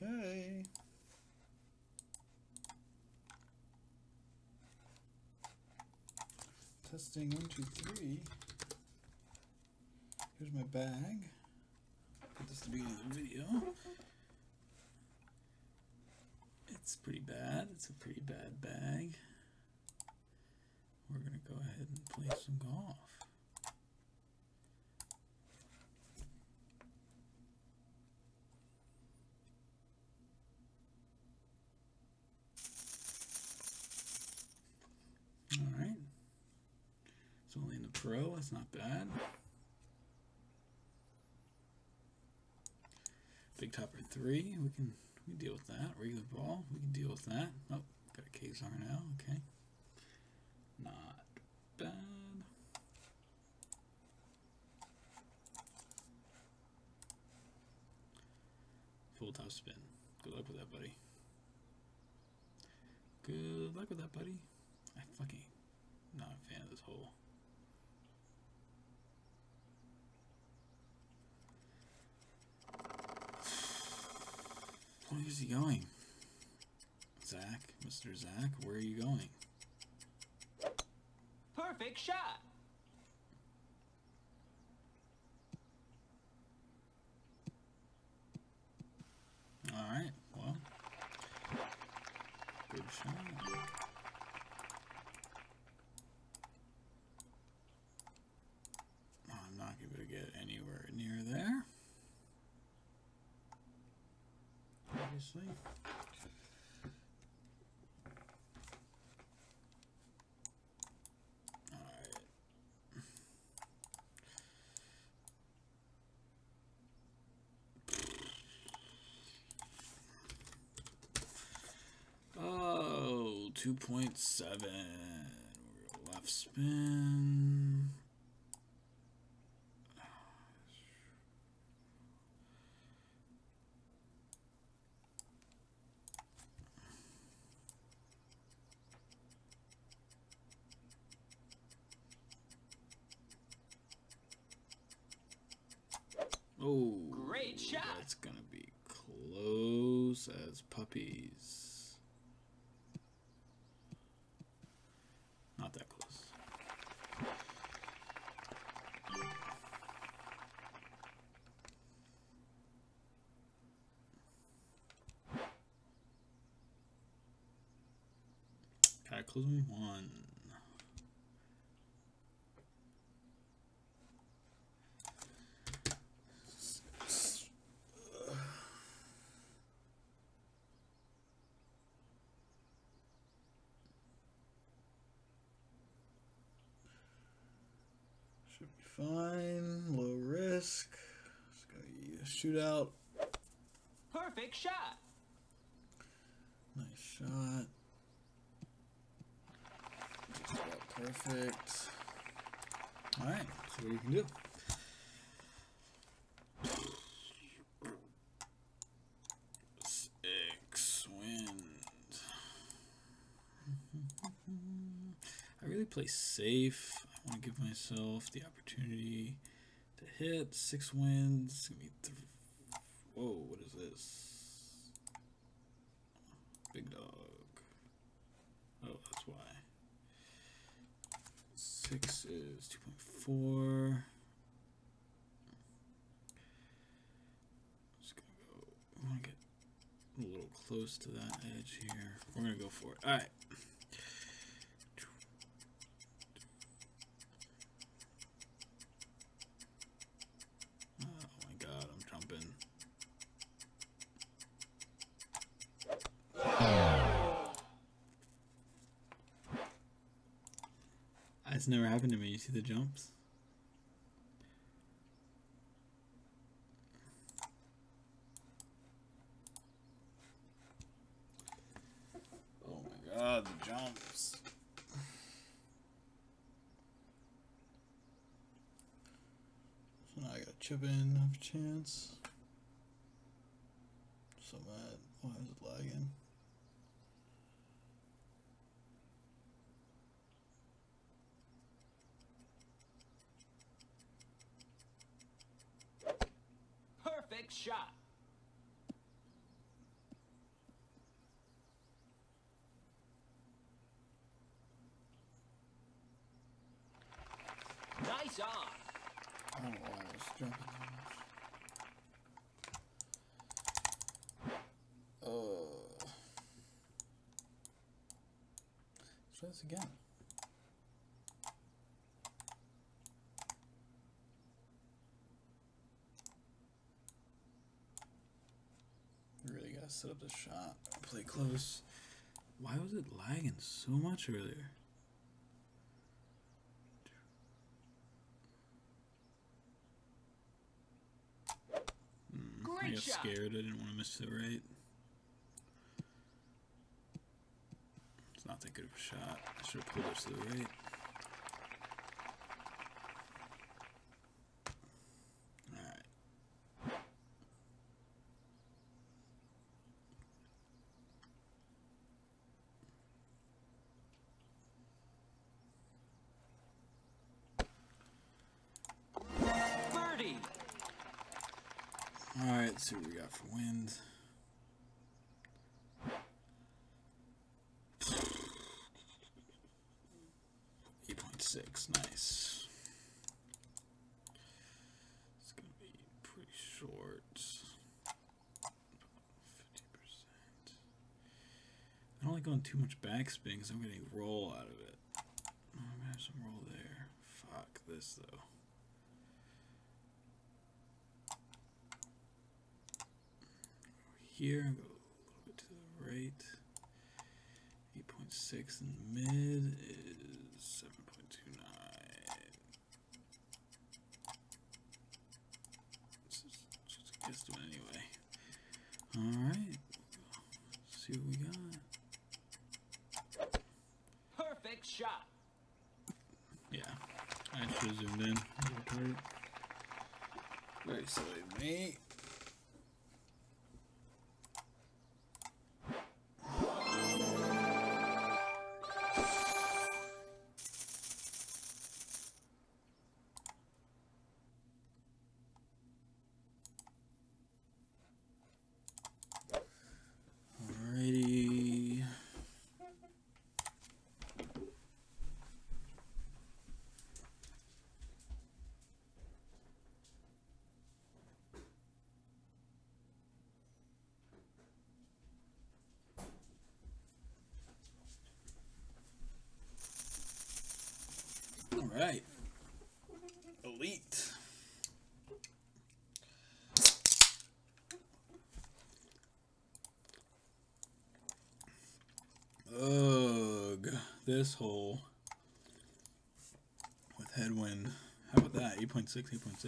Okay. Testing 1, 2, 3. Here's my bag. Put this at the beginning of the video. It's pretty bad. It's a pretty bad bag. We're going to go ahead and play some golf. Alright. It's only in the Pro. That's not bad. Big Topper 3. We can deal with that. Regular ball. We can deal with that. Oh, got a KSR now. Okay. Not bad. Full top spin. Good luck with that, buddy. Good luck with that, buddy. I fucking not a fan of this hole. Where is he going? Zach, Mr. Zach, where are you going? Perfect shot. All right, well, good shot. I'm not going to get anywhere near there. Obviously. Oh, 2.7. We're gonna left spin. Oh, great shot. That's gonna be close as puppies. Not that close. Cataclysm 1. Should be fine. Low risk. It's gonna be a shootout. Perfect shot. Nice shot. Just about perfect. Alright, so what you can do. Six wind. I really play safe. I want to give myself the opportunity to hit. 6 wins. It's gonna be whoa, what is this? Big dog. Oh, that's why. 6 is 2.4. Just gonna go. I want to get a little close to that edge here. We're gonna go for it. All right. Oh my God, I'm jumping. It's never happened to me. You see the jumps? Oh my God, the jumps. So now I gotta chip in, have a chance. So mad. Why is it lagging? Perfect shot. Lights on. I don't know why I was jumping so much. Let's try this again. Really gotta set up the shot. Play close. Why was it lagging so much earlier? I got scared. I didn't want to miss it right. It's not that good of a shot. I should have pulled it to the right. Alright. Birdie. Alright, let's see what we got for wind. .6, nice. It's gonna be pretty short. 50%. I don't like going too much backspin because I'm getting roll out of it. Oh, I'm gonna have some roll there. Fuck this though. Here, go a little bit to the right. 8.6 in the mid is 7.29. Just a guess doing anyway. Alright, see what we got. Perfect shot. Yeah, I should have zoomed in. Very silly of me. Alright. Elite. Ugh. This hole with headwind. How about that? 8.6, 8.6.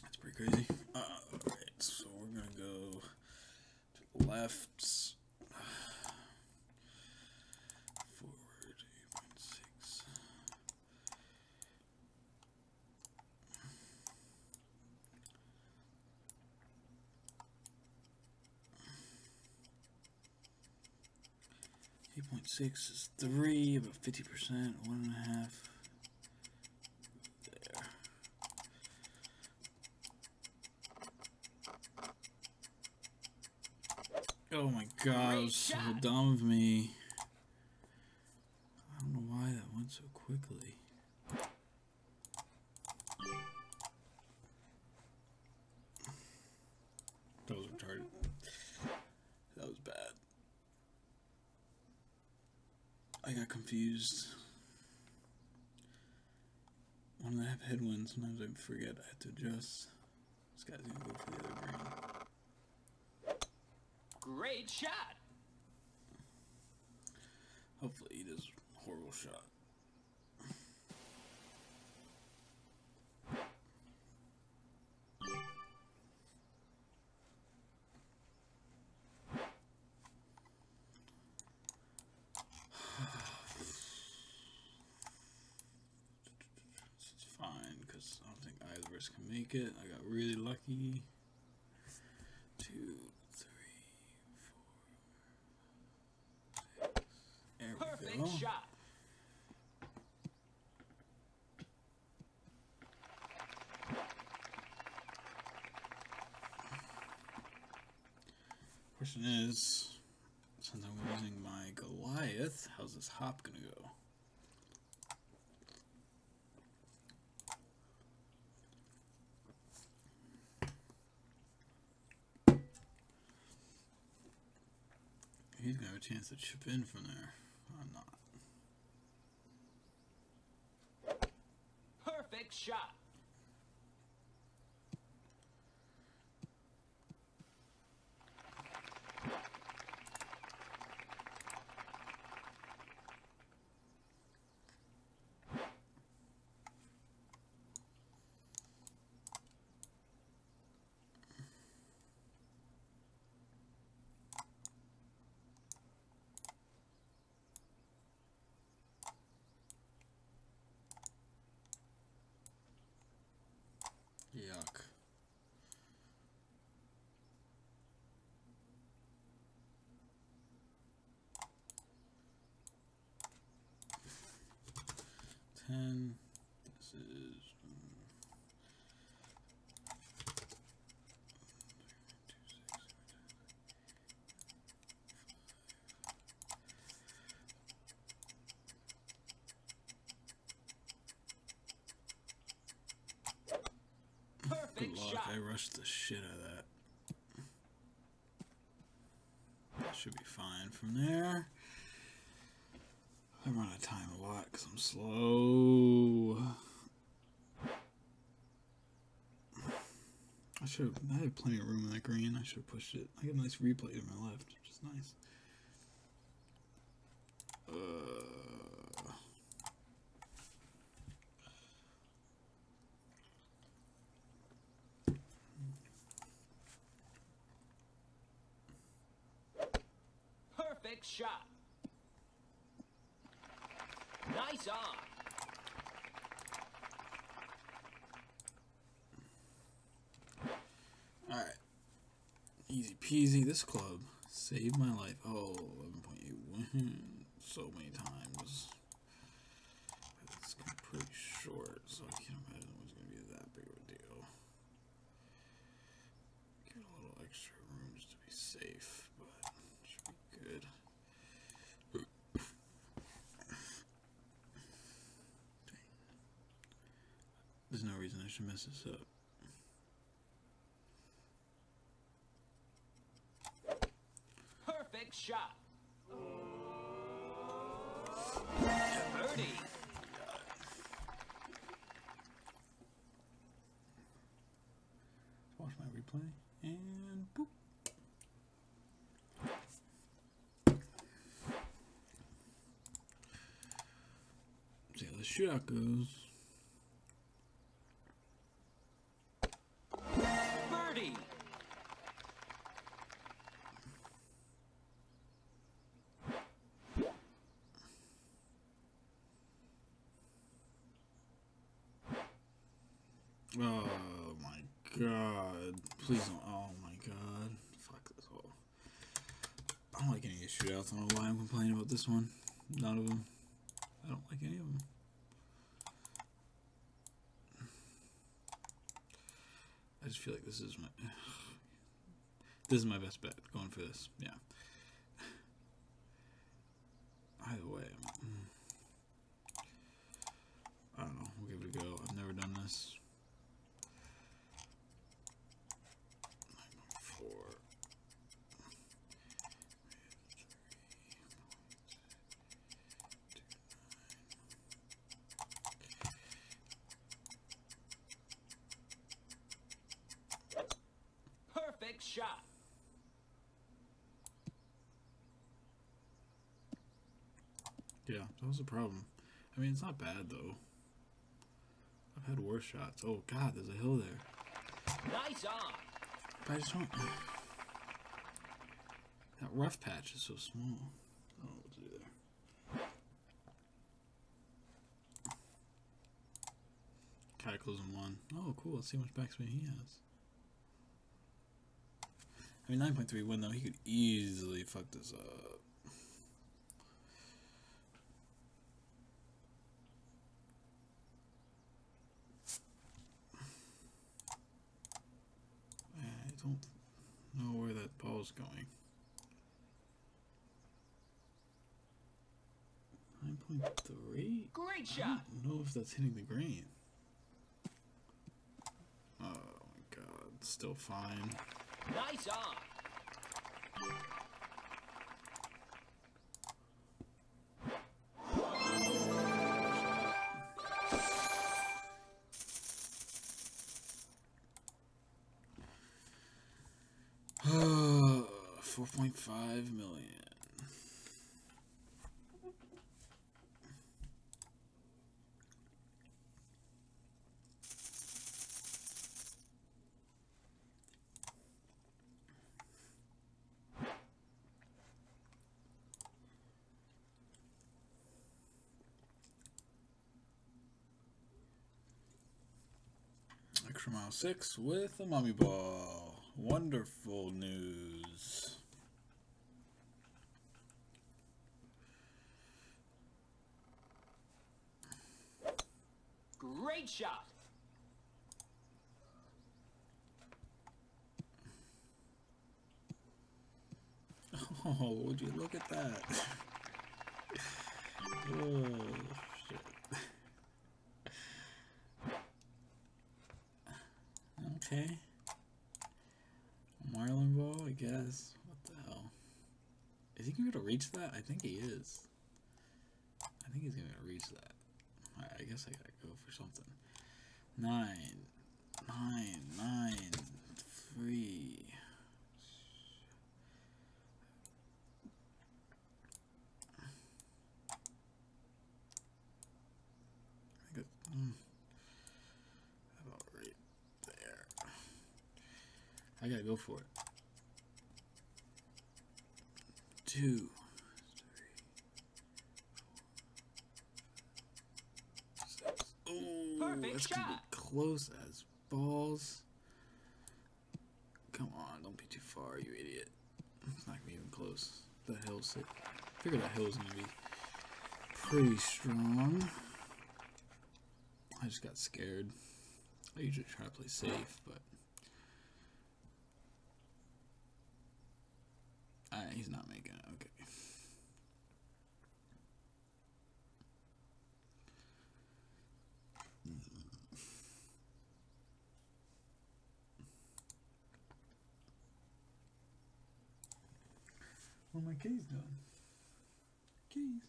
That's pretty crazy. Alright, so we're going to go to the left. Forward, 8.6. 8.6 is 3, about 50%, 1.5. There. Oh my god, it was so dumb of me. I don't know why that went so quickly. That was retarded. That was bad. I got confused. When I have headwind, sometimes I forget I have to adjust. This guy's gonna go for the other green. Great shot. Hopefully he does a horrible shot. It's fine because I don't think either of us can make it. I got really lucky. 2, 3, 4, 6. There we Perfect go. shot. Question is, since I'm using my Goliath, how's this hop gonna go? He's gonna have a chance to chip in from there. I'm not. Perfect shot. Yuck. Ten. This is good luck. I rushed the shit out of that. That should be fine from there. I run out of time a lot because I'm slow. I had plenty of room in that green. I should have pushed it. I got a nice replay to my left, which is nice. Perfect shot. Nice on. Alright. Easy peasy. This club saved my life. Oh, 11.8 win so many times. It's pretty short, so I can't imagine it was going to be that big of a deal. Give it a little extra room just to be safe, but it should be good. There's no reason I should mess this up. Perfect shot. Birdie. Watch my replay and boop. See how the shootout goes. Birdie. Oh my god. Please don't. Oh my god. Fuck this whole. I don't like any of these shootouts. I don't know why I'm complaining about this one. None of them. I don't like any of them. I just feel like this is my best bet going for this. Yeah. Either way, I don't know. We'll give it a go. I've never done this. 9.4. Perfect shot. Yeah, that was a problem. I mean, it's not bad though. I've had worse shots. Oh god, there's a hill there. Nice on. But I just don't. That rough patch is so small. I don't know what to do there. Cataclysm 1. Oh, cool. Let's see how much backspin he has. I mean, 9.3 win though. He could easily fuck this up. I don't know where that ball's going. 9.3? Great shot. I don't know if that's hitting the green. Oh my god, still fine. Nice on. 4.5 million. Extra Mile 6 with a mummy ball. Wonderful news. Great shot. Oh, would you look at that? Oh, shit. Okay. Marlin ball, I guess. What the hell? Is he going to reach that? I think he is. I think he's going to reach that. Alright, I guess I gotta go for something. 9, 3. I think it's, about right there. I gotta go for it. 2, 3, 4, 5, 6. Ooh, Perfect that's gonna be shot. close as balls. Come on, don't be too far, you idiot. It's not gonna be even close. That hill's sick. I figured that hill's gonna be pretty strong. I just got scared. I usually try to play safe, but he's not making it. Okay. What are my keys doing? Keys.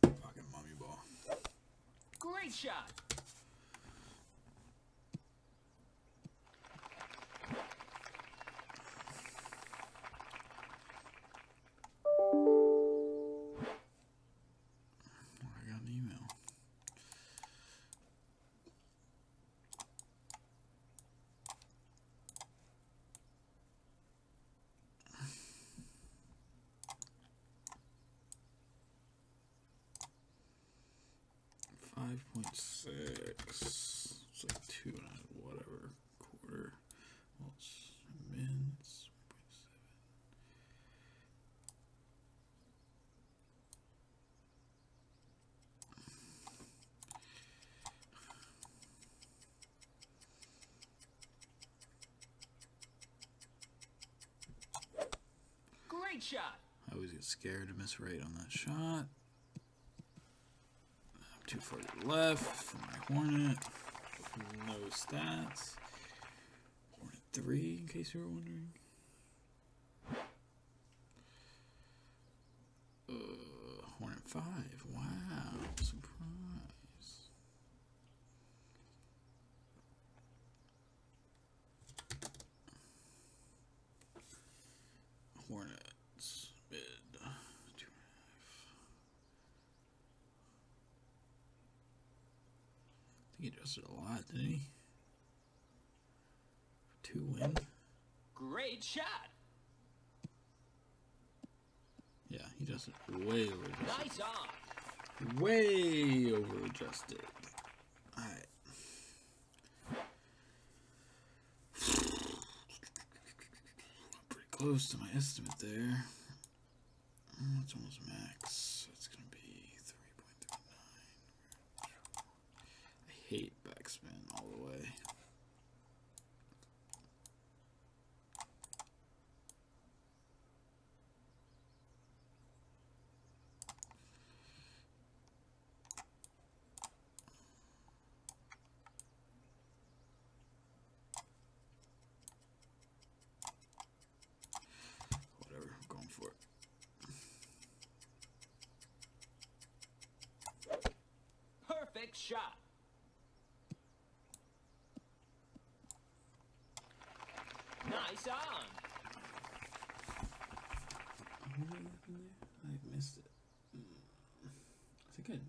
Fucking mummy ball. Great shot. I got an email. .6. It's like 2 and a whatever quarter. Well, it's min. It's 0.7. Great shot. I always get scared to miss right on that shot. I'm too far to the left for my Hornet. No stats. Hornet 3, in case you were wondering. Hornet 5. Wow. Surprise. Hornets. Mid. 2.5. I think he adjusted a lot, didn't he? 2 win. Great shot. Yeah, he adjusted way over adjusted. Nice on. Way over adjusted. Alright. Pretty close to my estimate there. It's almost max. It's gonna be 3.39. I hate backspin all the way. Whatever, I'm going for it. Perfect shot. Nice on. What happened there? I missed it. Is it good?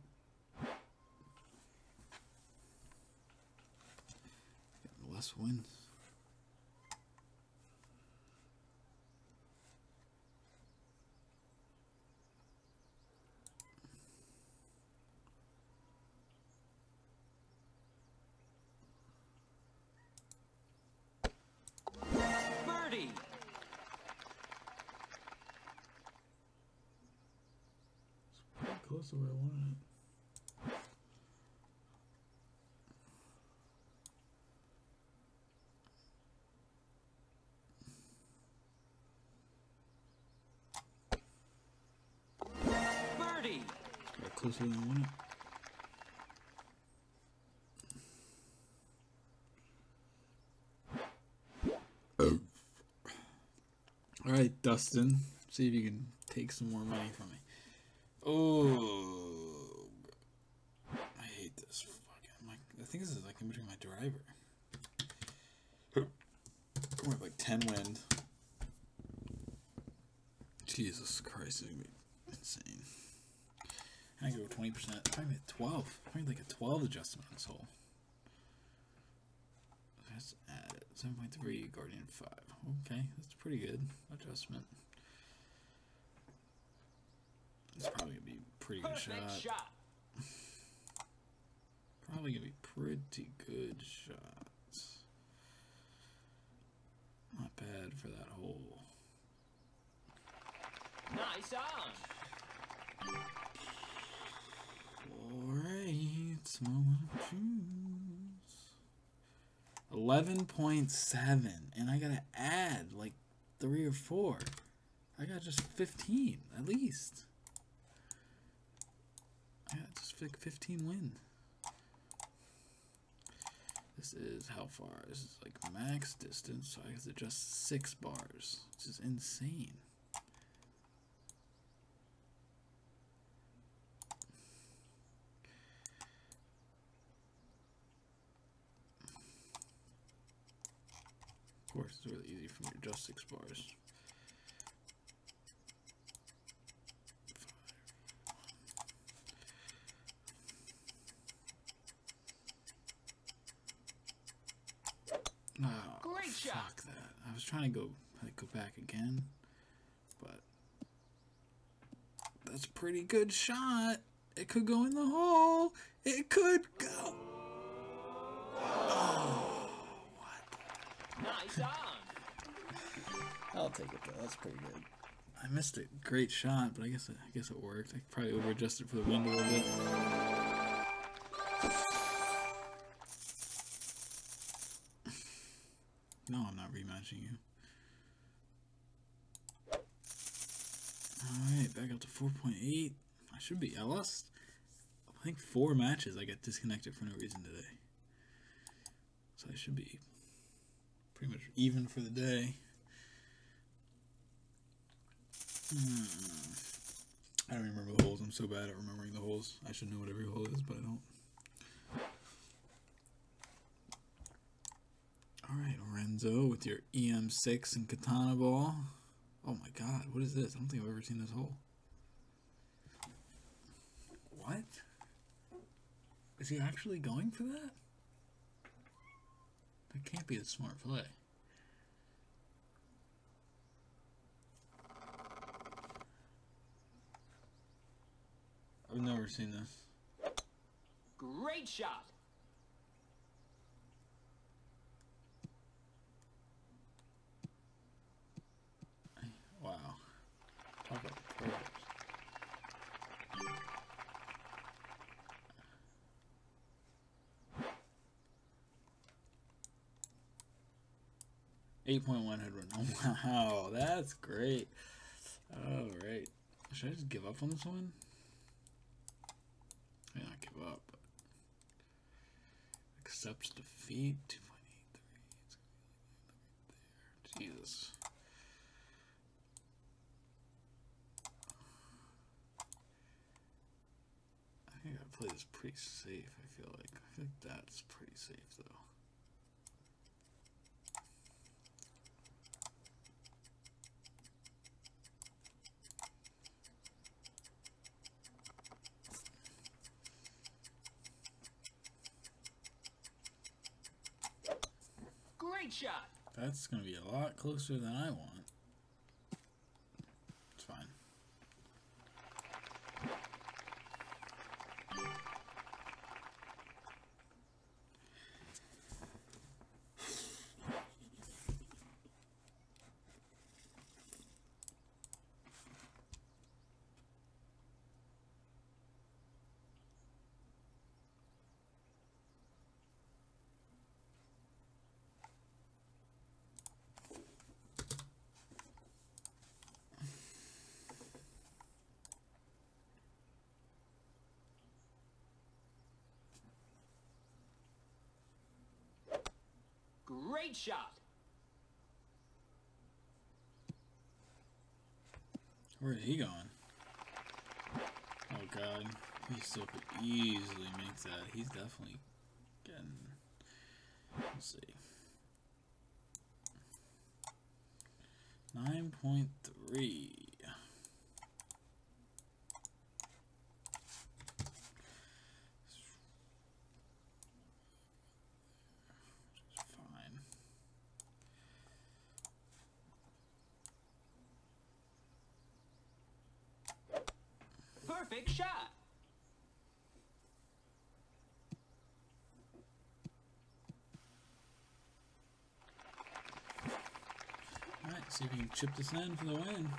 Getting less wins. Birdie. Pretty close to where I wanted it. Birdie. Got closer than I wanted. All right, Dustin. See if you can take some more money from me. Oh, I hate this fucking. I think this is like in between my driver. We're at like 10 wind. Jesus Christ, it's gonna be insane. I go 20%. Probably at 12. Probably like a 12 adjustment on this hole. Let's add it. 7.3, Guardian 5. Okay, that's pretty good adjustment. It's probably gonna be a pretty good shot. Probably gonna be pretty good shots. Not bad for that hole. Nice on. Alright, it's moment of choose. 11.7, and I gotta add like 3 or 4. I got just 15 at least. I got just like 15 wins. This is how far? This is like max distance, so I have to adjust 6 bars, which is insane. Of course, it's really easy for me to adjust 6 bars. Oh, Great shot. fuck that. I was trying to go back again, but that's a pretty good shot. It could go in the hole. It could go. Oh, what? Nice on. I'll take it though. That's pretty good. I missed a great shot, but I guess it worked. I probably over-adjusted for the wind a little bit. No, I'm not rematching you. Alright, back up to 4.8. I should be. I lost, I think, 4 matches. I got disconnected for no reason today. So I should be pretty much even for the day. I don't remember the holes. I'm so bad at remembering the holes. I should know what every hole is, but I don't. Alright, Lorenzo with your EM6 and Katana ball. Oh my god, what is this? I don't think I've ever seen this hole. What? Is he actually going for that? That can't be a smart play. I've never seen this. Great shot. Wow. Talk about perfect. .1 headroom. Wow, that's great. All right. Should I just give up on this one? I may not give up, but accepts defeat. 2.83. Jesus. I think I play this pretty safe. I feel like that's pretty safe though. Great shot. That's going to be a lot closer than I want. It's fine. Great shot. Where is he going? Oh god, he still could easily make that. He's definitely getting. Let's see. 9.3. Perfect shot. Alright, see if we can chip this in for the win.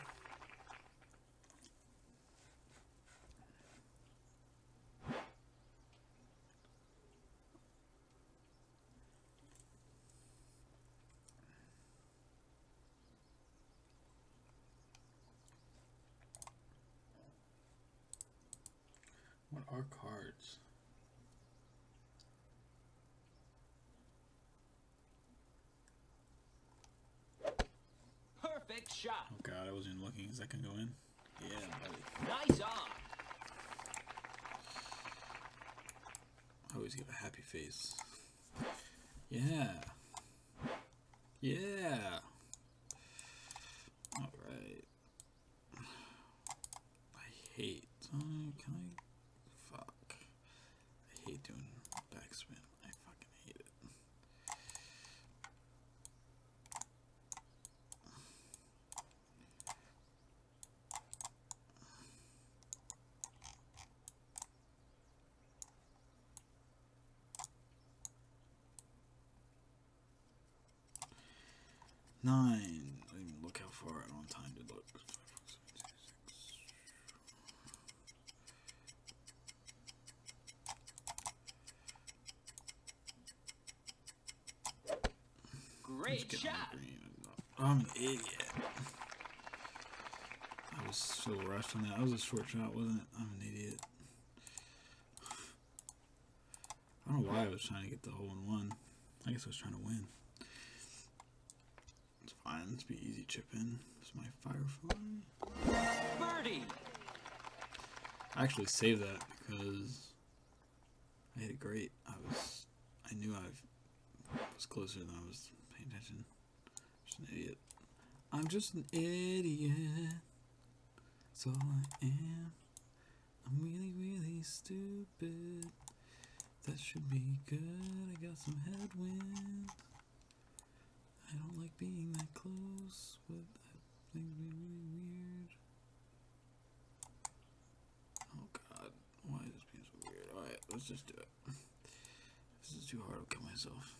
What are cards? Perfect shot. Oh god, I wasn't even looking. Is that gonna go in? Yeah, buddy. Nice on. I always give a happy face. Yeah. Yeah. Alright. I hate. Can I? Fuck. I hate doing backspin. I fucking hate it. Nine. I didn't even look how far on time to look. 5, 6, 7, 8, 6. Great shot. I'm an idiot. I was so rushed on that. That was a short shot, wasn't it? I'm an idiot. I don't know why I was trying to get the hole in one. I guess I was trying to win. It's fine. Let's be easy chip in. It's my Firefly. Birdie. I actually saved that because I hit it great. I knew I was closer than I was paying attention. Just an idiot. I'm just an idiot. That's all I am. I'm really, really stupid. That should be good. I got some headwind. I don't like being that close, but that thing's really weird. Oh god, why is this being so weird? Alright, let's just do it. This is too hard, I'll kill myself.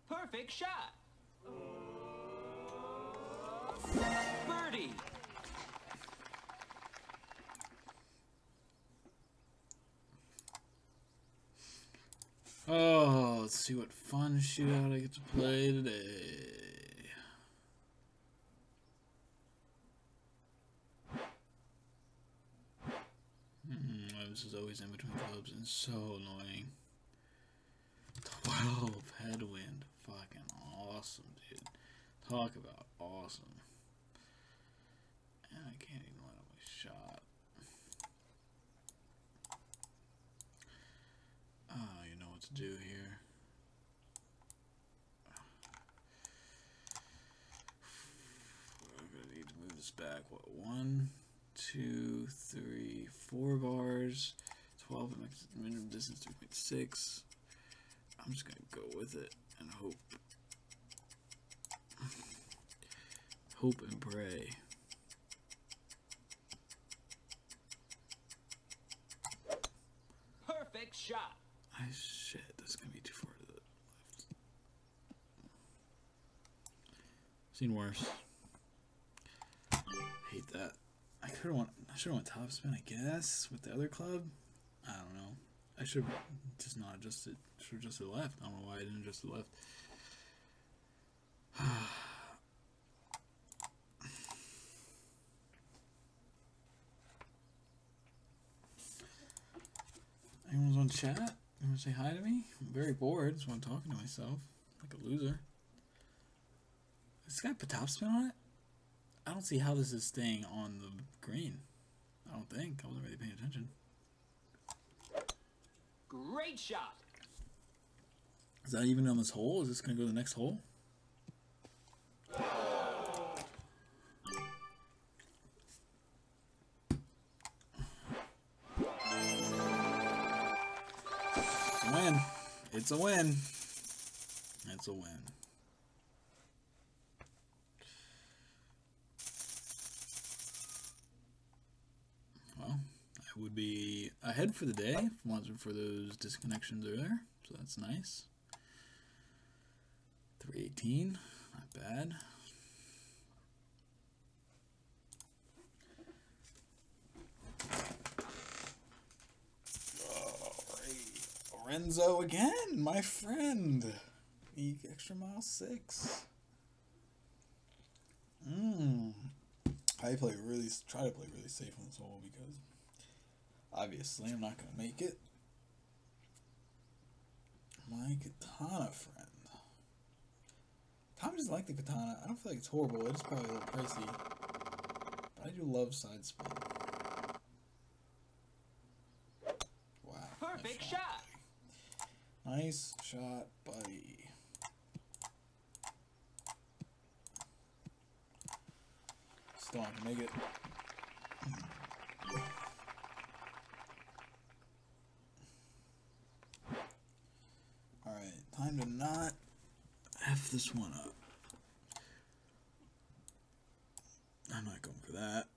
Perfect shot. Birdie. Oh, let's see what fun shootout I get to play today. This is always in between clubs and so annoying. 12 headwind. Fucking awesome, dude. Talk about awesome. And I can't even let up my shot. Oh, you know what to do here. I'm gonna need to move this back. What? 1, 2, 3, 4 bars. 12 minimum distance 3.6. I'm just gonna go with it and hope. Hope and pray. Perfect shot. Shit, that's gonna be too far to the left. Seen worse. Hate that. I should have went top spin, I guess, with the other club. I don't know. I should have just not adjusted. Should have adjusted left. I don't know why I didn't adjust the left. Anyone's on chat? You want to say hi to me? I'm very bored, so I'm talking to myself like a loser. This guy put top spin on it? I don't see how this is staying on the green. I don't think. I wasn't really paying attention. Great shot. Is that even on this hole? Is this going to go to the next hole? It's a win. It's a win. It's a win. Well, I would be ahead for the day if it wasn't for those disconnections earlier, so that's nice. 318, not bad. Lorenzo again, my friend. Extra mile 6. I try to play really safe on this hole because obviously I'm not gonna make it. My katana friend. Tom doesn't like the katana. I don't feel like it's horrible. It's probably a little pricey, but I do love side spin. Wow. Perfect shot. Nice shot, buddy. Still not gonna make it. Alright, time to not F this one up. I'm not going for that.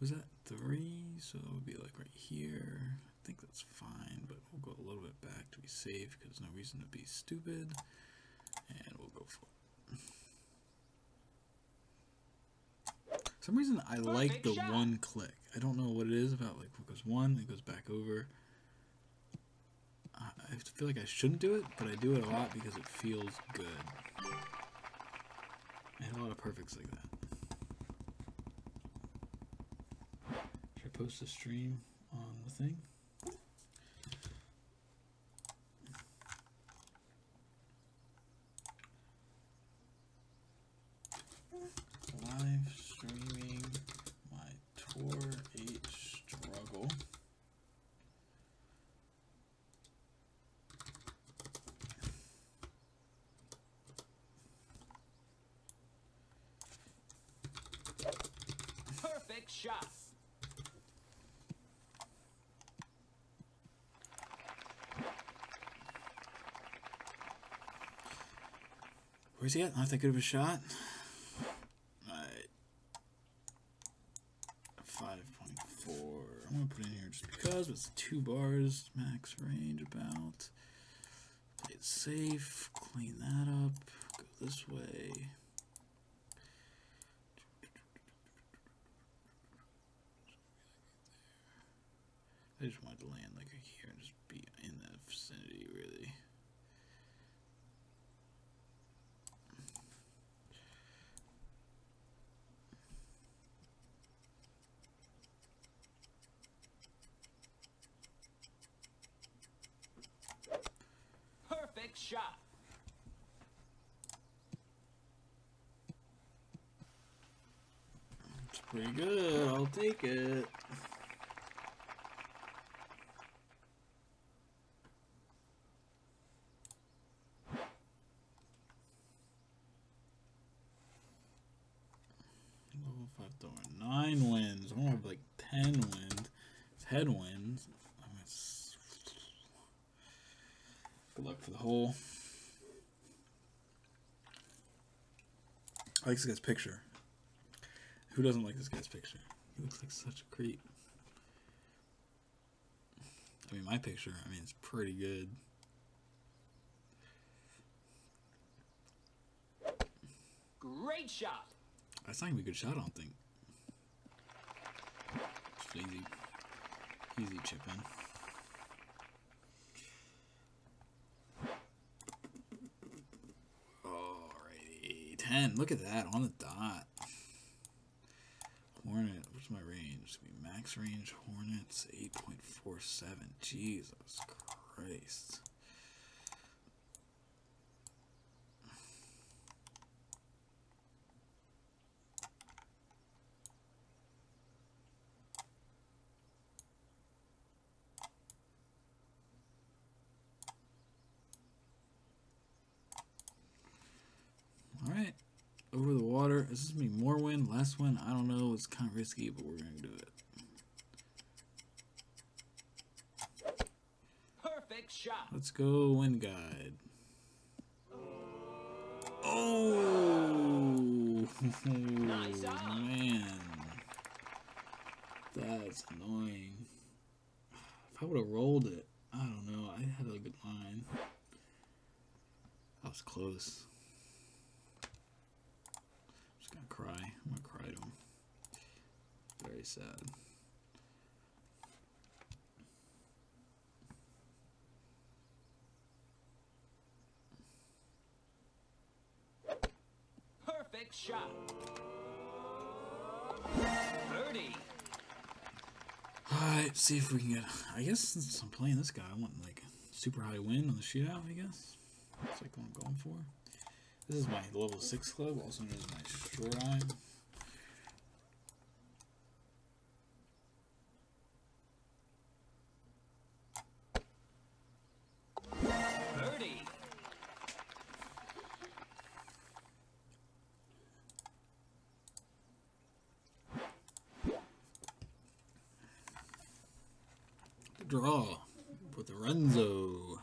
Was that 3? So it would be like right here. I think that's fine, but we'll go a little bit back to be safe because there's no reason to be stupid. And we'll go for it. For some reason I like the one click. I don't know what it is about, like, it goes one, it goes back over. I feel like I shouldn't do it, but I do it a lot because it feels good. I had a lot of perfects like that. Should I post a stream on the thing? Live streaming my Tour 8 struggle. Perfect shot. Where's he at? Not that good of a shot. Alright. 5.4. I'm gonna put in here just because it's 2 bars, max range about. Play it safe, clean that up, go this way. I just wanted to land like here and just be in that vicinity, really. Perfect shot. It's pretty good. I'll take it. throwing 9 wins. I don't have like 10 wins. 10 wins. Good luck for the hole. I like this guy's picture. Who doesn't like this guy's picture? He looks like such a creep. I mean, my picture, I mean, it's pretty good. Great shot. That's not gonna be a good shot, I don't think. Just easy chip in. Alrighty, 10. Look at that on the dot. Hornet, what's my range? It's gonna be max range. Hornet's 8.47. Jesus Christ. Alright, over the water. Is this going to be more win, less win? I don't know. It's kind of risky, but we're going to do it. Perfect shot. Let's go wind guide. Oh! Nice on. Man. That's annoying. If I would have rolled it, I don't know. I had a good line. That was close. Cry. I'm gonna cry to him. Very sad. Perfect shot. Birdie. Alright, see if we can get. I guess since I'm playing this guy, I want like super high win on the shootout, I guess. That's like what I'm going for. This is my level 6 club, also known as my short iron. Birdie. Draw with Lorenzo.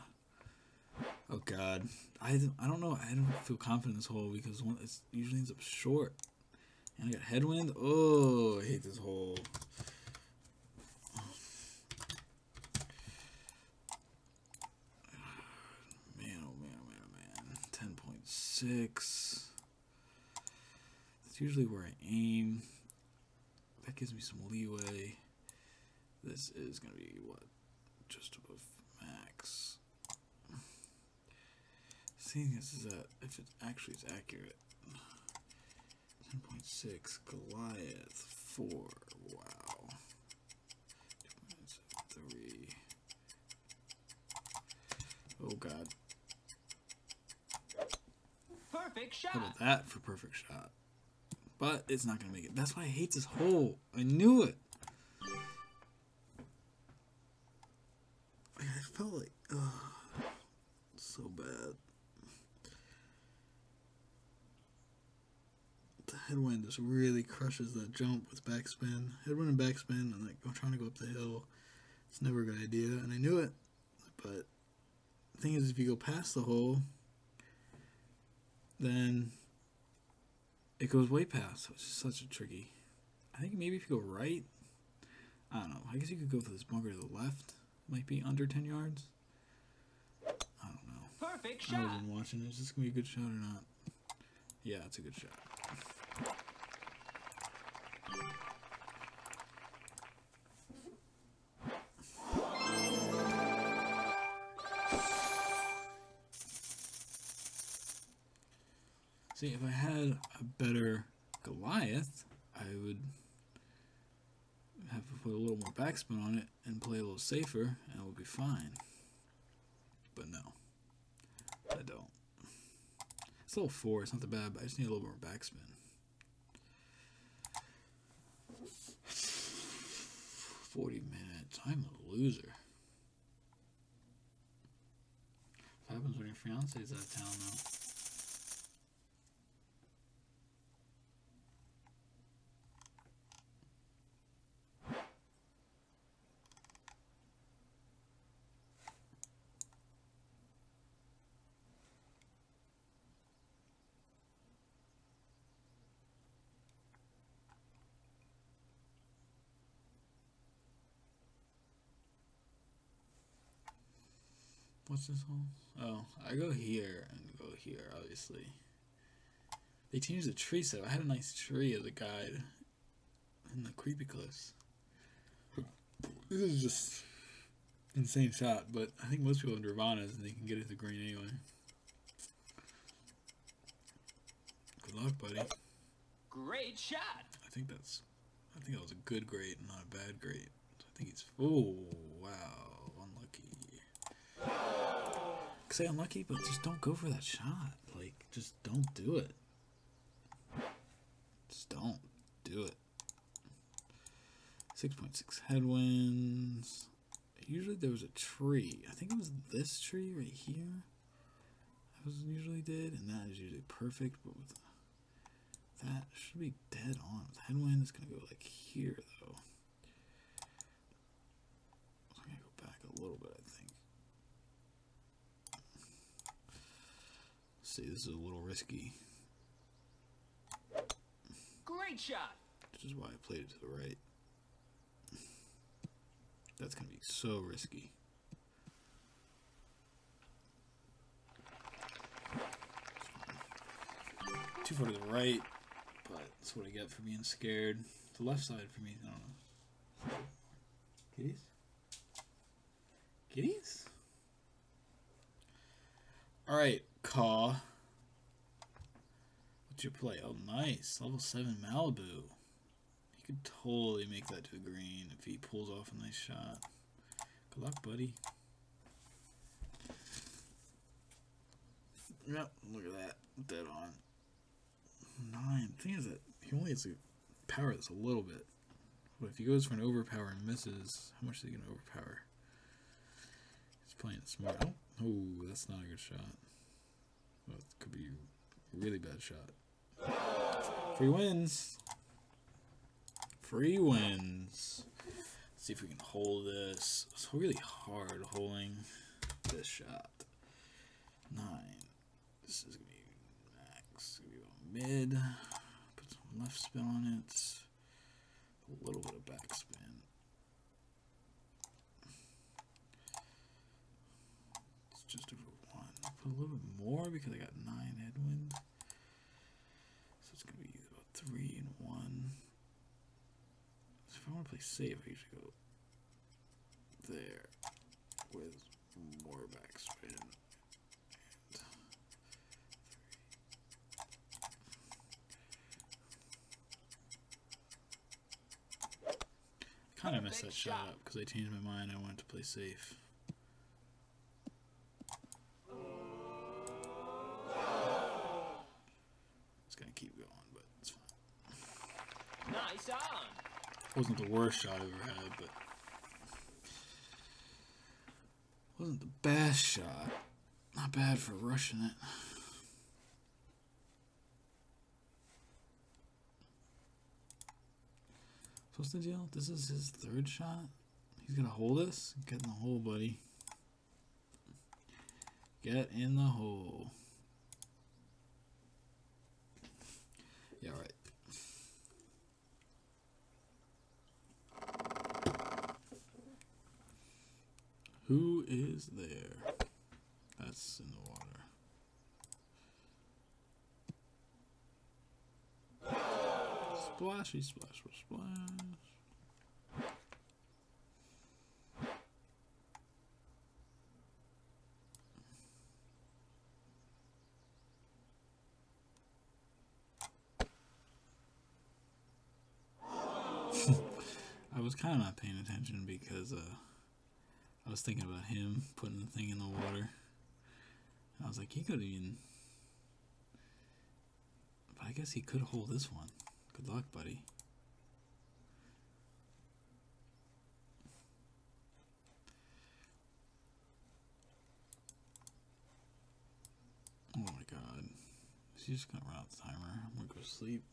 Oh God, I don't know. I don't feel confident in this hole because it usually ends up short, and I got headwind. Oh, I hate this hole. Man, oh man, oh man, oh man. 10.6. That's usually where I aim. That gives me some leeway. This is gonna be what, just above max. Seeing this is that if it actually is accurate. 10.6 Goliath 4. Wow. 3. Oh God. Perfect shot. How about that for perfect shot? But it's not gonna make it. That's why I hate this hole. I knew it. I felt like, so bad. The headwind just really crushes that jump with backspin. Headwind and backspin, and like I'm trying to go up the hill. It's never a good idea, and I knew it. But the thing is, if you go past the hole, then it goes way past, which is such a tricky. I think maybe if you go right, I don't know. I guess you could go for this bunker to the left. Might be under 10 yards. I don't know. Perfect I shot. wasn't watching. Is this gonna be a good shot or not? Yeah, it's a good shot. See, if I had a better Goliath, I would have to put a little more backspin on it and play a little safer, and it would be fine. But no, I don't. It's level 4, it's not that bad, but I just need a little more backspin. 40 minutes. I'm a loser. What happens when your fiance is out of town, though? What's this hole? Oh, I go here and go here, obviously. They changed the tree set. I had a nice tree as a guide in the creepy cliffs. This is just insane shot, but I think most people have Nirvanas and they can get it to green anyway. Good luck, buddy. Great shot. I think that was a good grade, not a bad grade. So I think he's. Oh wow, unlucky. I say unlucky, but just don't go for that shot. Like, just don't do it. Just don't do it. 6.6 headwinds. Usually there was a tree. I think it was this tree right here. That was usually did, and that is usually perfect. But with that should be dead on. With headwind, it's gonna go like here though. So I'm gonna go back a little bit, I think. Let's see, this is a little risky. Great shot. Which is why I played it to the right. That's going to be so risky. Too far to the right, but that's what I get for being scared. The left side for me, I don't know. Kitties? Kitties? Alright, Caw. What's your play? Oh, nice. Level 7 Malibu. He could totally make that to the green if he pulls off a nice shot. Good luck, buddy. Yep, look at that. Dead on. 9. The thing is that he only has to power this a little bit. But if he goes for an overpower and misses, how much is he going to overpower? He's playing smart. Oh, that's not a good shot. Well, it could be a really bad shot. Free wins. Free wins. Let's see if we can hold this. It's really hard holding this shot. 9. This is going to be max. It's going to be about mid. Put some left spin on it. A little bit of backspin. It's just over 1. I'll put a little bit more because I got 9 headwind. So it's going to be about 3 and 1. So if I want to play safe, I usually go there with more backspin. Kind of messed that shot up because I changed my mind. I wanted to play safe. It's gonna keep going, but it's fine. Nice on. Wasn't the worst shot I ever had, but wasn't the best shot. Not bad for rushing it. What's the deal? This is his 3rd shot. He's gonna hold us. Get in the hole, buddy. Get in the hole. Yeah, right. Who is there? That's in the water. Splashy, splash, splash. I was kind of not paying attention because I was thinking about him putting the thing in the water. And I was like, he could even... But I guess he could hold this one. Good luck, buddy. Oh my god. She's just gonna run out the timer. I'm gonna go to sleep.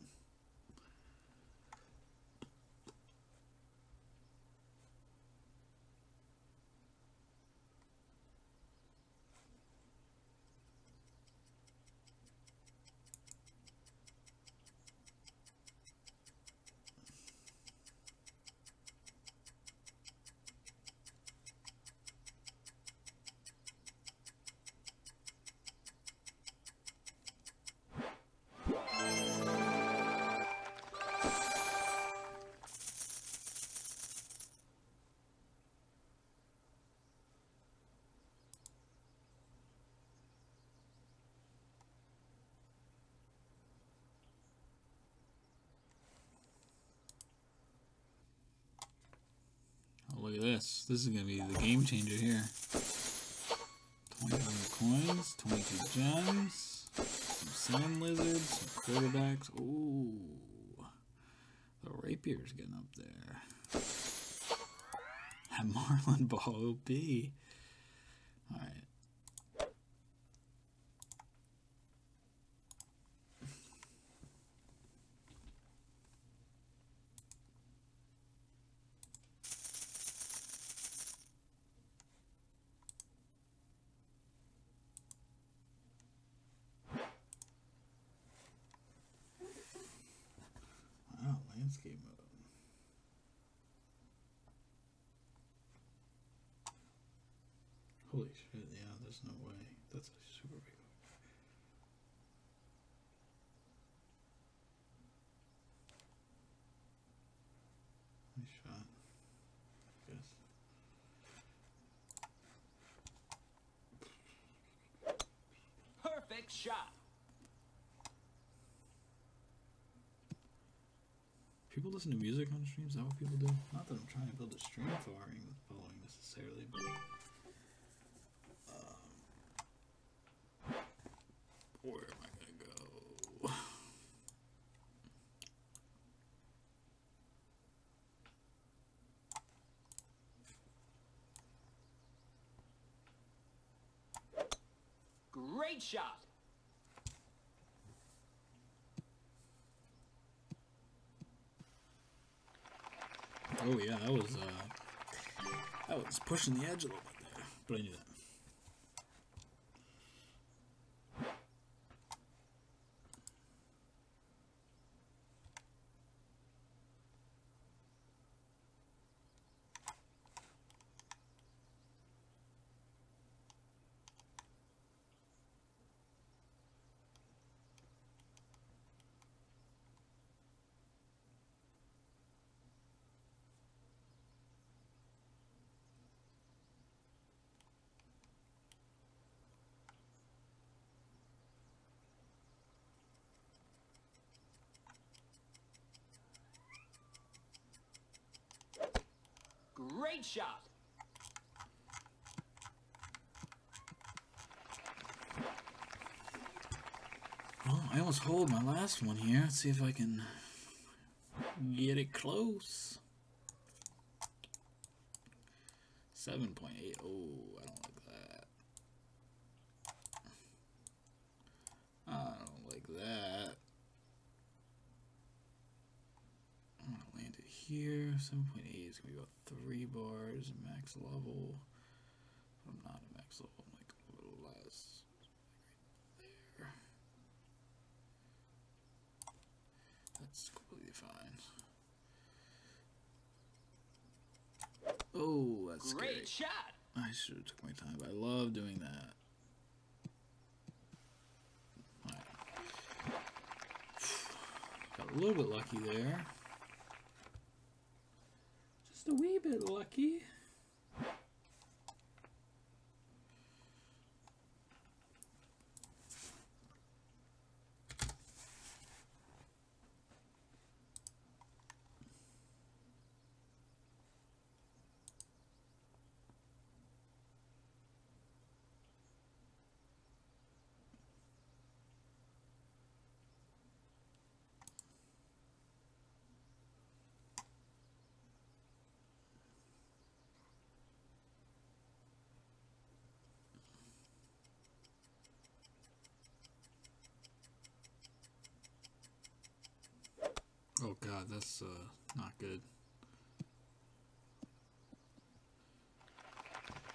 Yes, this is gonna be the game changer here. 21 coins, 22 gems, some sand lizards, some quarterbacks. Ooh, the rapier's getting up there. And Marlin Ball OP. Alright. Wow, landscape mode. Holy shit, yeah, there's no way. That's a super big one. Nice shot. Guess. Perfect shot. People listen to music on streams? Is that what people do? Not that I'm trying to build a stream following necessarily, but where am I gonna go? Great shot. Oh yeah, that was pushing the edge a little bit there, but I knew that. Great shot. Well, I almost hold my last one here. Let's see if I can get it close. 7.8. Oh, I don't like that. I don't like that. I'm gonna land it here. 7.8 is gonna be about 3 bars max level. But I'm not at max level. I'm like a little less. Right there. That's completely fine. Oh, that's scary. Great shot. I should have took my time, but I love doing that. Right. Got a little bit lucky there. Just a wee bit lucky. Oh god, that's not good.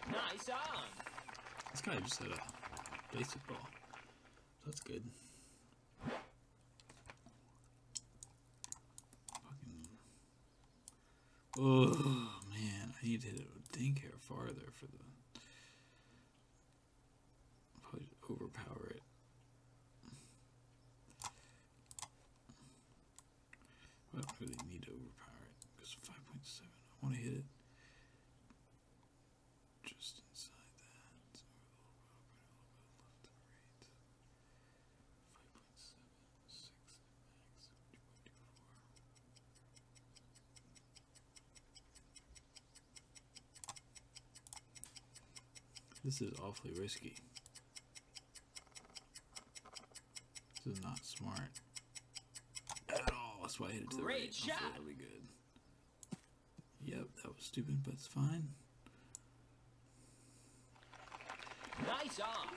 Nice on. This guy just had a basic ball. That's good. Fucking. Oh man, I need to hit it a dink hair farther for the. Probably overpower it. I don't really need to overpower it because 5.7. I want to hit it just inside that. So a little bit left and right. 5.7, 6 max, 2.24. 2.24. This is awfully risky. This is not smart at all. That's why I hit it to the right. Great shot. That'll be good. Yep, that was stupid, but it's fine. Nice on.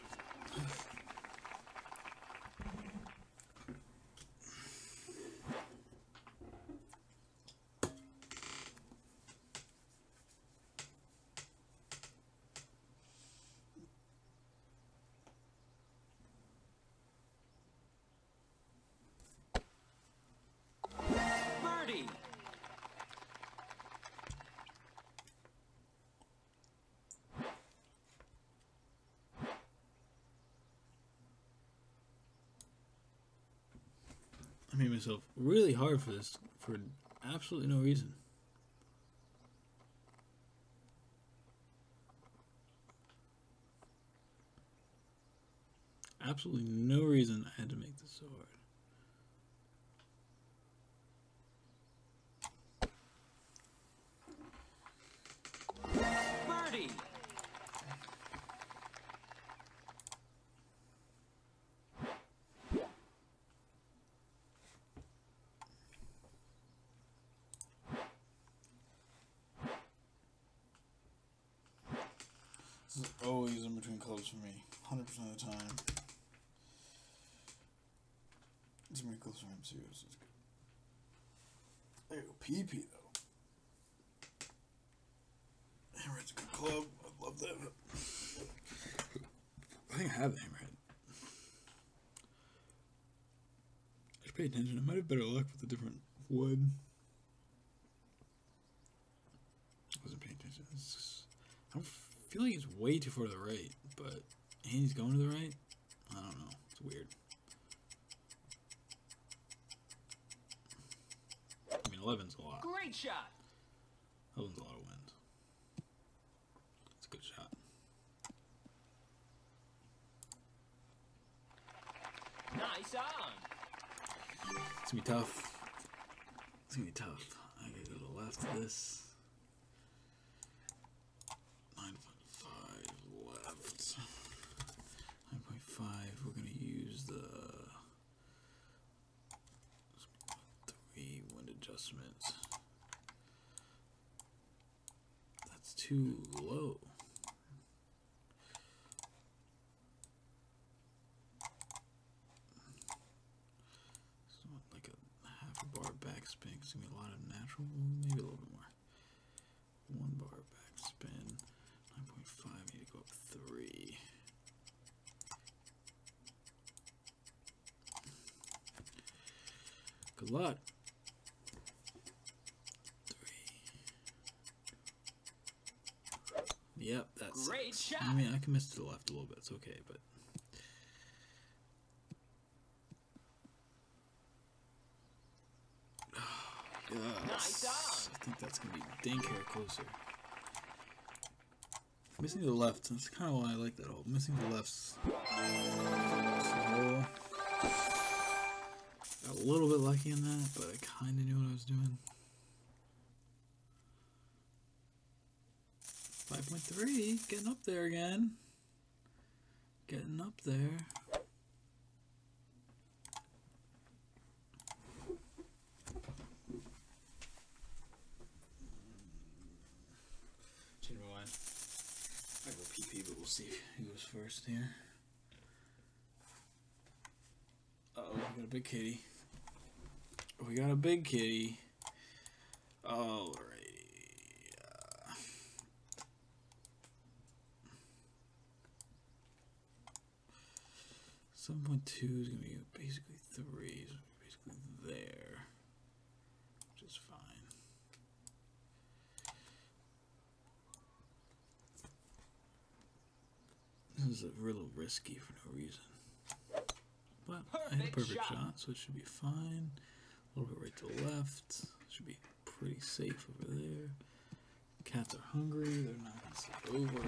Birdie. I made myself really hard for this for absolutely no reason. Absolutely no reason I had to make this so hard. Birdie. This is always in between clubs for me, 100% of the time. It's in between clubs for him too, so it's good. There you go, PP though. Hammerhead's a good club. I'd love to have it. I think I have the hammerhead. I should pay attention. I might have better luck with a different wood. I wasn't paying attention. I don't feel like it's way too far to the right, but he's going to the right. I don't know. It's weird. I mean, 11's a lot. Great shot. 11's a lot of wind. It's a good shot. Nice on. It's gonna be tough. It's gonna be tough. I gotta go to the left of this. 9.5 left. 9.5. We're gonna use the 3 wind adjustments. That's too low. So like a half a bar backspin. It's gonna be a lot of natural, maybe a little bit more. 1 bar backspin. 9.5. I need to go up 3. Good luck. 3. Yep, that's Great shot. I mean, I can miss to the left a little bit. It's okay, but Nice on. I think that's gonna be dink hair closer. Missing to the left. That's kind of why I like that hole. Missing to the left's hole. Got a little bit lucky in that, but I kind of knew what I was doing. 5.3, getting up there again. Getting up there. Change my mind. I go PP, but we'll see who goes first here. Uh-oh, we got a big kitty. We got a big kitty. Alrighty. 7.2 is going to be basically 3. So basically there. Which is fine. This is a little risky for no reason. But I had a perfect shot, so it should be fine. A little bit right to the left. Should be pretty safe over there. Cats are hungry. They're not going to sleep over.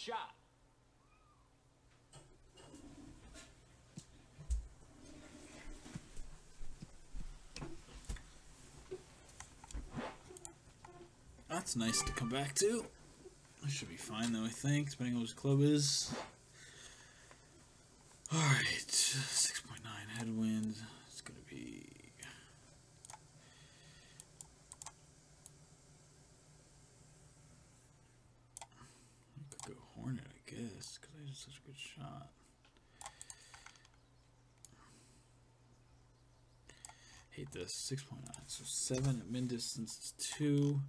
shot. That's nice to come back to. I should be fine though, I think, depending on what his club is. Alright, 6.9 headwind. It's gonna be... I could go Hornet, I guess, because I did such a good shot. Hate this. 6.9. So 7 at min distance is 2.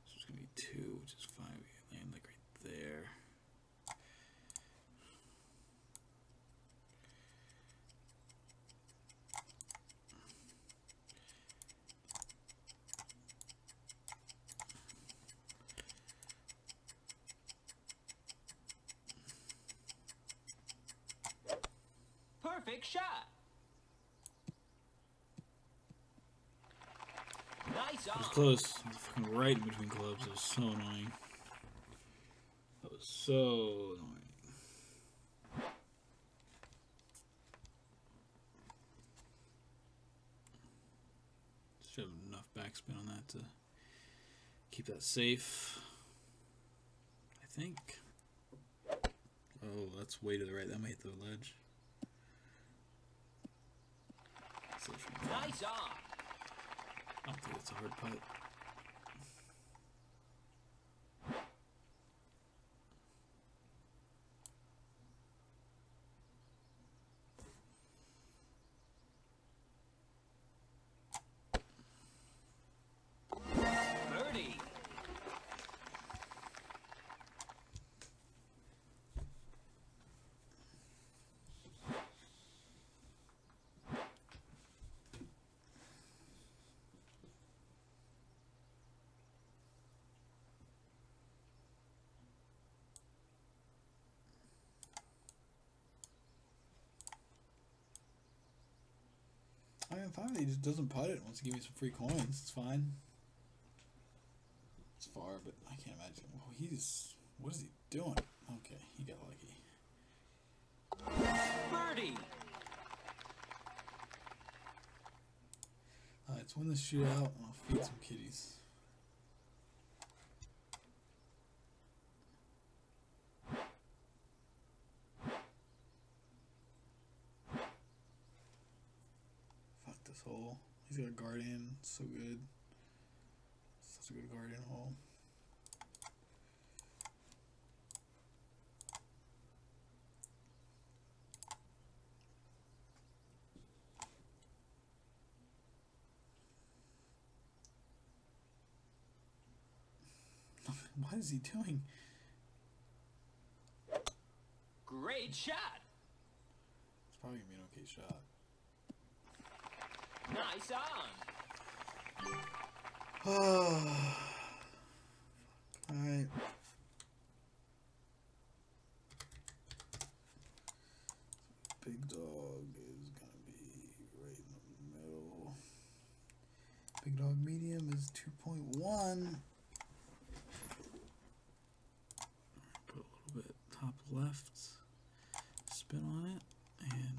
So it's gonna be 2, which is fine. We can land like right there. Perfect shot. Nice on. It was close. I was fucking right in between clubs. It was so annoying. That was so annoying. Should have enough backspin on that to keep that safe. I think. Oh, that's way to the right. That might hit the ledge. Nice on. I don't think it's a hard putt. Birdie. I'm fine. He just doesn't putt it. Wants to give me some free coins. It's fine. It's far, but I can't imagine. Well, he's... What is he doing? Okay, he got lucky. Birdie. Let's win this shootout and I'll feed some kitties. Fuck this hole. He's got a guardian. So good. Such a good guardian hole. What is he doing? Great shot. It's probably gonna be an okay shot. Nice on. Alright. Big Dawg is gonna be right in the middle. Big Dawg medium is 2.1. Put a little bit top left, spin on it, and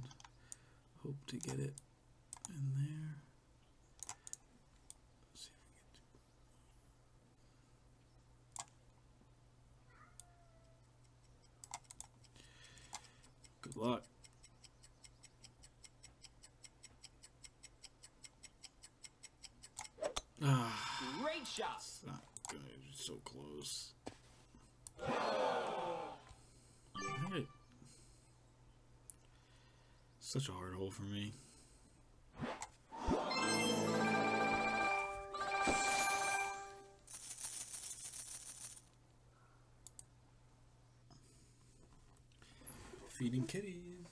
hope to get it in there. Let's see if we can do. Good luck. Great shot. It's not good. It's so close. Alright. Such a hard hole for me. Feeding kitties.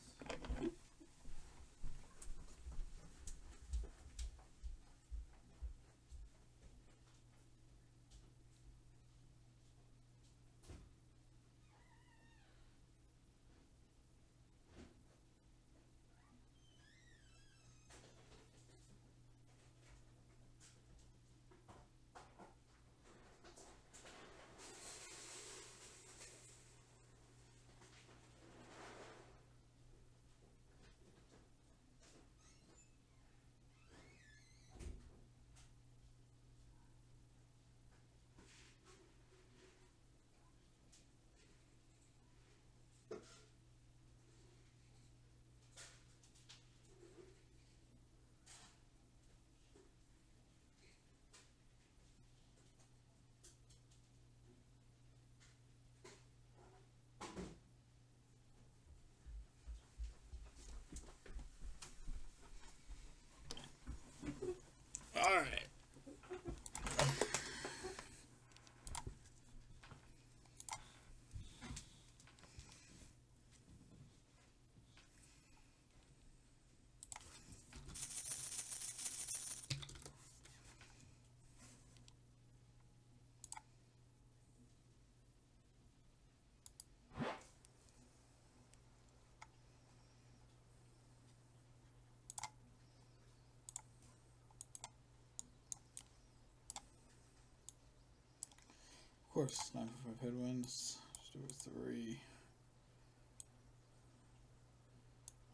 course, 9 for 5 headwinds. Just do a 3.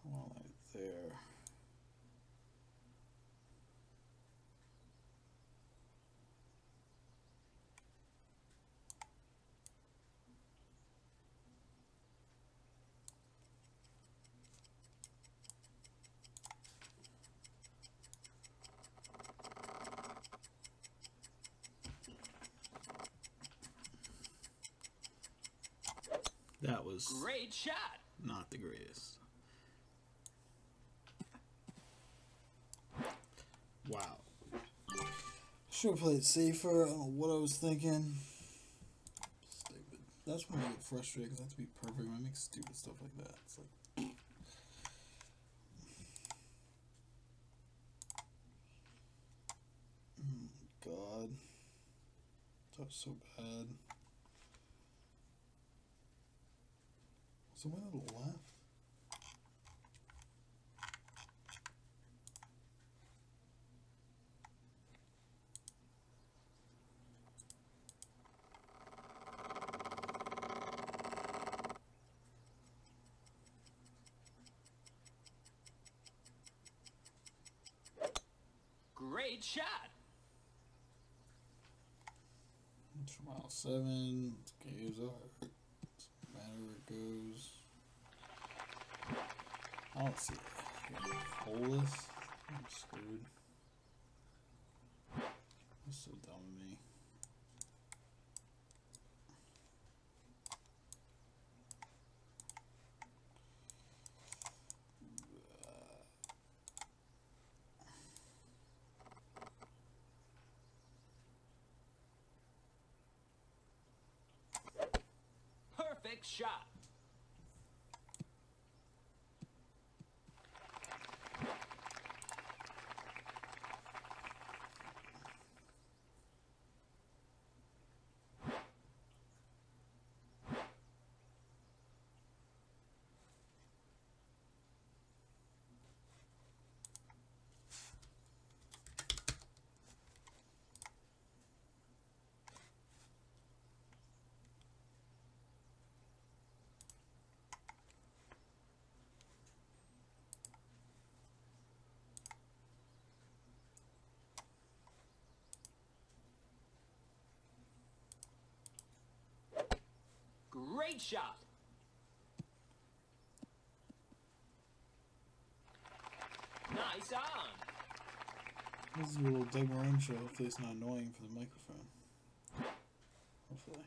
I want to light it there. That was Great shot. not the greatest. Wow. Should have played safer. I don't know what I was thinking. Stupid. That's when I get frustrated because I have to be perfect when I make stupid stuff like that. It's like, oh God. That was so bad. Somewhere to the left? Great shot. It's from mile 7. Games are. Doesn't matter where it goes. I don't see it. Hold this. I'm screwed. That's so dumb of me. Perfect shot. Great shot. Nice on. This is a little Doug Marone show. Hopefully it's not annoying for the microphone. Hopefully.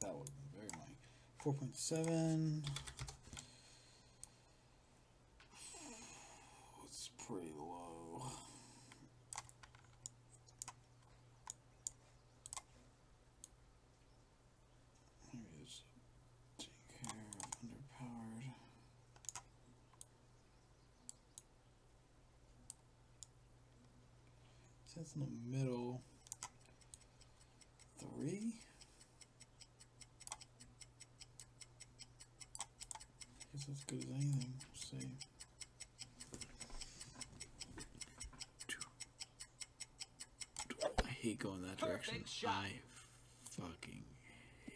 That would have been very annoying. 4.7. It's pretty low. Maybe it's take care of underpowered. That's in the middle. 3. Guess that's good as anything. We'll see. I hate going that direction. I fucking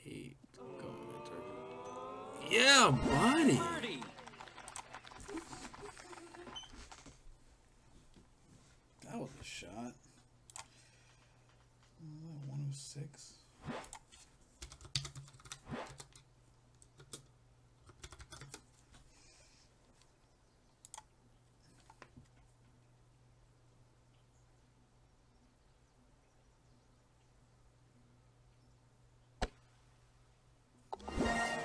hate going that direction. Yeah, buddy. Birdie. That was a shot. 106.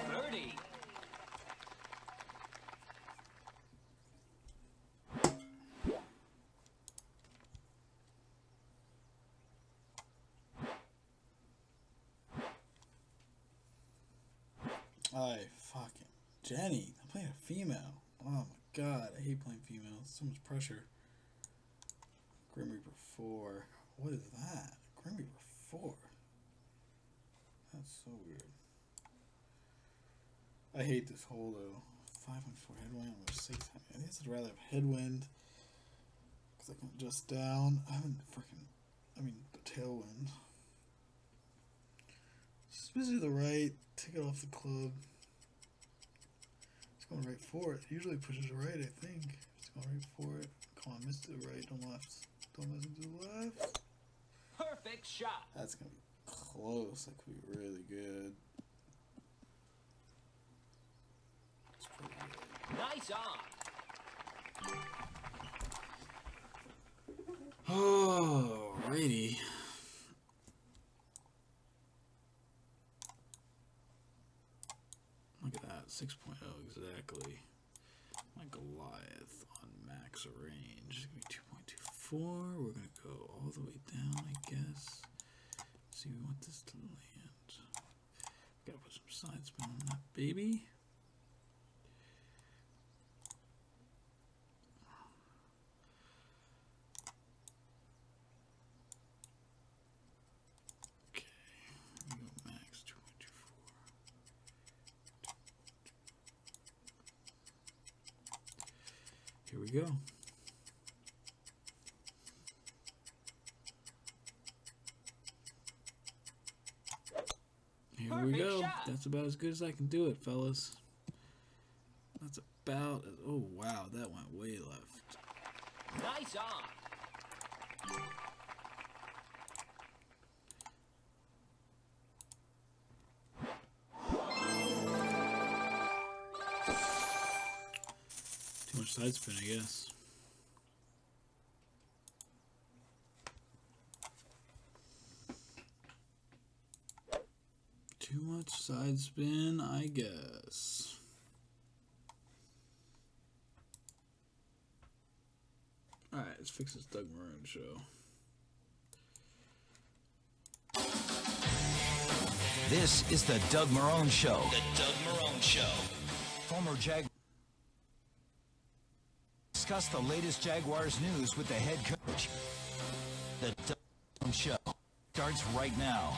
Birdie. I fucking Jenny. I'm playing a female. Oh my god, I hate playing females. So much pressure. Grim Reaper 4. What is that? Grim Reaper 4. That's so weird. I hate this hole though. 5.4 headwind over 6. I guess I'd rather have headwind. If I can adjust down. I haven't I mean, the tailwind. Spins to the right. Take it off the club. It's going right for it. Usually pushes right, I think. It's going right for it. Come on, miss to the right, don't left. Don't miss it to the left. Perfect shot. That's going to be close. That could be really good. It's pretty good. Nice on. Alrighty. Look at that, 6.0 exactly. My Goliath on max range. It's going to be 2.24. We're going to go all the way down, I guess. See, we want this to land. Gotta put some side spin on that baby. Okay, we go max 2.24. Here we go. Here we go. That's about as good as I can do it, fellas. That's about... Oh, wow. That went way left. Nice on. Too much side spin, I guess. Too much side spin, I guess. Alright, let's fix this Doug Maroon show. This is the Doug Marone Show. The Doug Marone Show. Former Jaguar. Discuss the latest Jaguars news with the head coach. The Doug Marone Show starts right now.